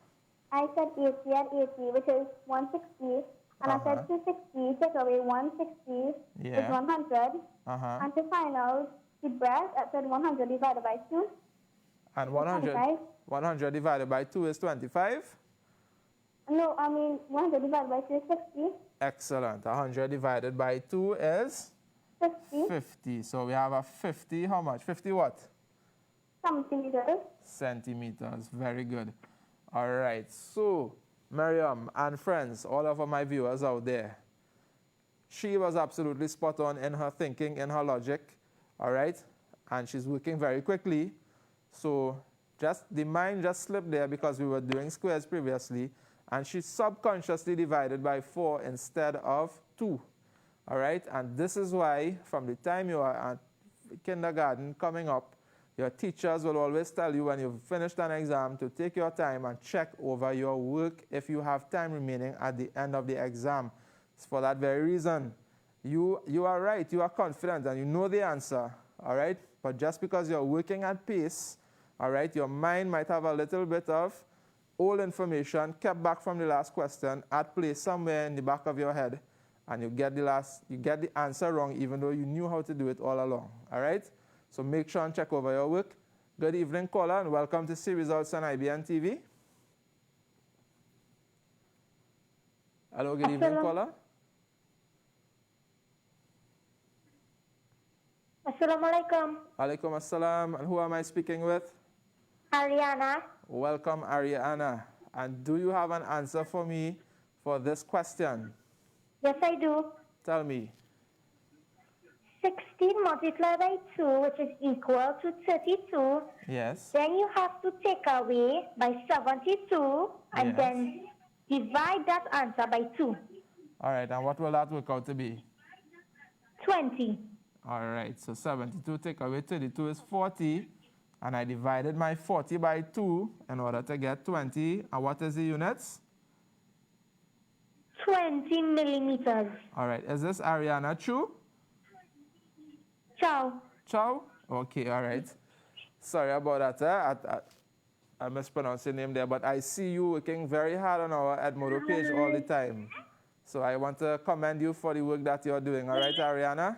I said 80 and 80, which is 160. And I said 260, take away 160 is 100. And to find out the breadth, I said 100 divided by 2. And 100 divided by 2 is 25? No, I mean 100 divided by 2 is 60. Excellent. 100 divided by 2 is? 50. 50. So we have a 50, how much? 50 what? Centimeters. Centimeters. Very good. All right. So, Miriam and friends, all of my viewers out there, she was absolutely spot on in her thinking, in her logic. All right? And she's working very quickly. So, the mind just slipped there because we were doing squares previously. And she subconsciously divided by 4 instead of 2. All right? And this is why, from the time you are at kindergarten coming up, your teachers will always tell you when you've finished an exam to take your time and check over your work if you have time remaining at the end of the exam. It's for that very reason. You are right, you are confident, and you know the answer. All right? But just because you're working at pace, all right, your mind might have a little bit of old information kept back from the last question at play somewhere in the back of your head, and you get the answer wrong even though you knew how to do it all along. All right? So make sure and check over your work. Good evening, caller, and welcome to See Results on IBN TV. Hello, good evening, caller. Assalamu alaikum. Alaikum assalam. And who am I speaking with? Ariana. Welcome, Ariana. And do you have an answer for me for this question? Yes, I do. Tell me. 16 multiplied by 2, which is equal to 32. Yes. Then you have to take away by 72 and then divide that answer by 2. All right, and what will that work out to be? 20. All right, so 72 take away 32 is 40. And I divided my 40 by 2 in order to get 20. And what is the units? 20 millimeters. All right, is this Ariana true? Ciao. Chow? Okay, all right. Sorry about that. I mispronounced your name there, but I see you working very hard on our Edmodo page all the time. So I want to commend you for the work that you're doing. All right, Ariana?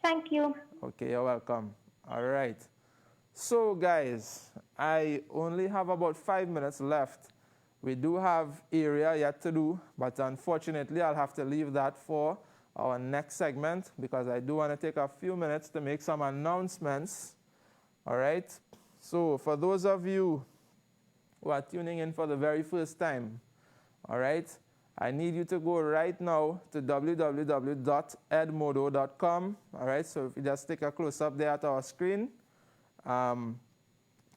Thank you. Okay, you're welcome. All right. So, guys, I only have about 5 minutes left. We do have area yet to do, but unfortunately, I'll have to leave that for our next segment because I do want to take a few minutes to make some announcements. All right? So, for those of you who are tuning in for the very first time, all right, I need you to go right now to www.edmodo.com. All right? So, if you just take a close-up there at our screen,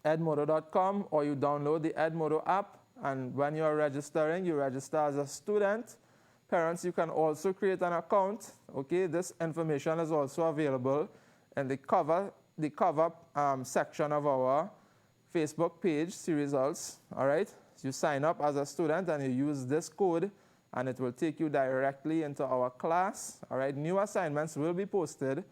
edmodo.com, or you download the Edmodo app, and when you're registering, you register as a student. Parents, you can also create an account. Okay, this information is also available in the cover section of our Facebook page, See Results. All right, so you sign up as a student and you use this code, and it will take you directly into our class. All right, new assignments will be posted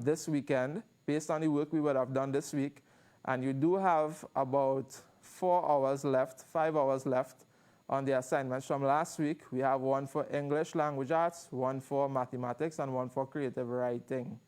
this weekend, based on the work we would have done this week. And you do have about 4 hours left, 5 hours left on the assignments from last week. We have one for English Language Arts, one for mathematics, and one for creative writing.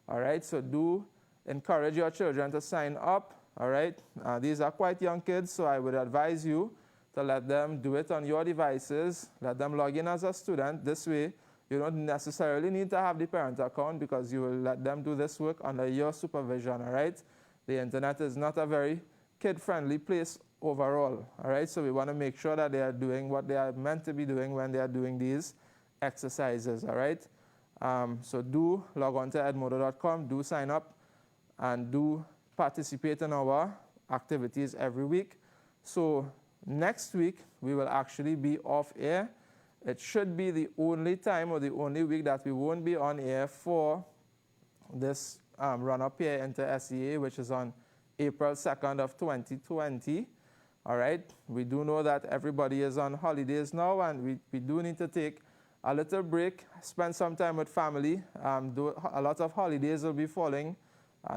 All right, so do encourage your children to sign up. All right, these are quite young kids, so I would advise you to let them do it on your devices. Let them log in as a student. This way, you don't necessarily need to have the parent account because you will let them do this work under your supervision, all right? The internet is not a very kid-friendly place overall, all right? So we want to make sure that they are doing what they are meant to be doing when they are doing these exercises, all right? So do log on to edmodo.com, do sign up. and do participate in our activities every week. So next week, we will actually be off air. It should be the only time or the only week that we won't be on air for this run-up here into SEA, which is on April 2nd of 2020. All right, we do know that everybody is on holidays now, and we do need to take a little break, spend some time with family. A lot of holidays will be falling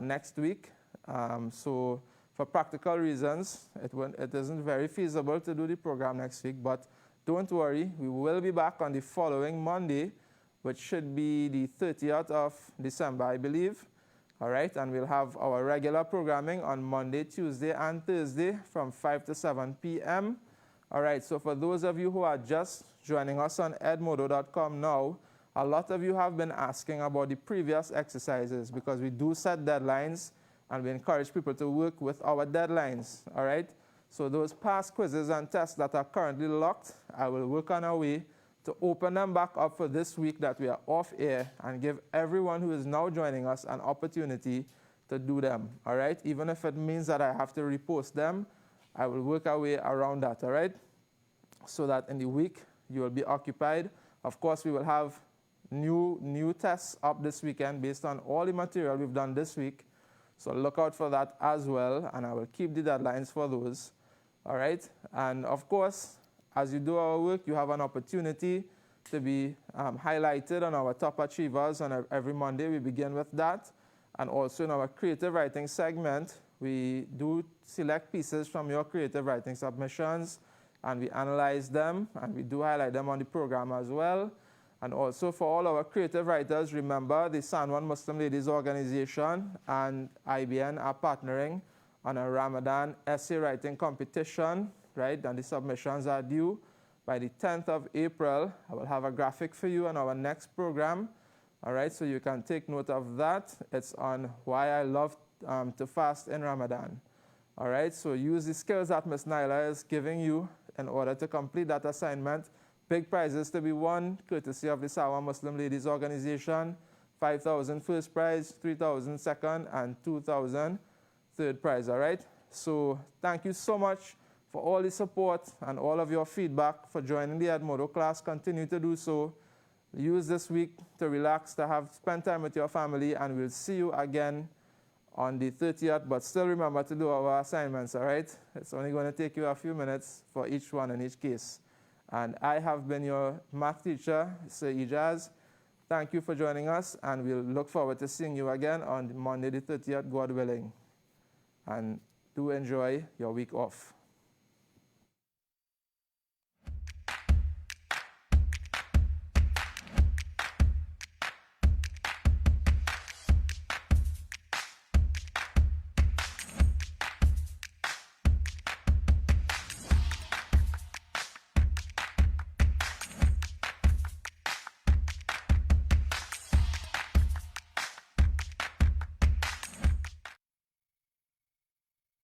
next week. So for practical reasons, it isn't very feasible to do the program next week, but don't worry, we will be back on the following Monday, which should be the 30th of December, I believe. All right, and we'll have our regular programming on Monday, Tuesday, and Thursday from 5 to 7 p.m. All right, so for those of you who are just joining us on edmodo.com now, a lot of you have been asking about the previous exercises because we do set deadlines and we encourage people to work with our deadlines. All right, so those past quizzes and tests that are currently locked, I will work on our way to open them back up for this week that we are off air and give everyone who is now joining us an opportunity to do them, all right? Even if it means that I have to repost them, I will work our way around that, all right? So that in the week, you will be occupied. Of course, we will have new tests up this weekend based on all the material we've done this week. So look out for that as well, and I will keep the deadlines for those, all right? And of course, as you do our work, you have an opportunity to be highlighted on our top achievers on every Monday. We begin with that. And also in our creative writing segment, we do select pieces from your creative writing submissions, and we analyze them, and we do highlight them on the program as well. And also for all our creative writers, remember the San Juan Muslim Ladies Organization and IBN are partnering on a Ramadan essay writing competition, right? And the submissions are due by the 10th of April. I will have a graphic for you on our next program, all right? So you can take note of that. It's on why I love to fast in Ramadan, all right? So use the skills that Ms. Naila is giving you in order to complete that assignment. Big prizes to be won, courtesy of the San Juan Muslim Ladies Organization. 5,000 first prize, 3,000 second, and 2,000 third prize, all right? So thank you so much for all the support and all of your feedback for joining the Edmodo class. Continue to do so. Use this week to relax, to spend time with your family, and we'll see you again on the 30th. But still remember to do our assignments, all right? It's only going to take you a few minutes for each one in each case. And I have been your math teacher, Sir Ijaz. Thank you for joining us, and we'll look forward to seeing you again on Monday the 30th, God willing. And do enjoy your week off.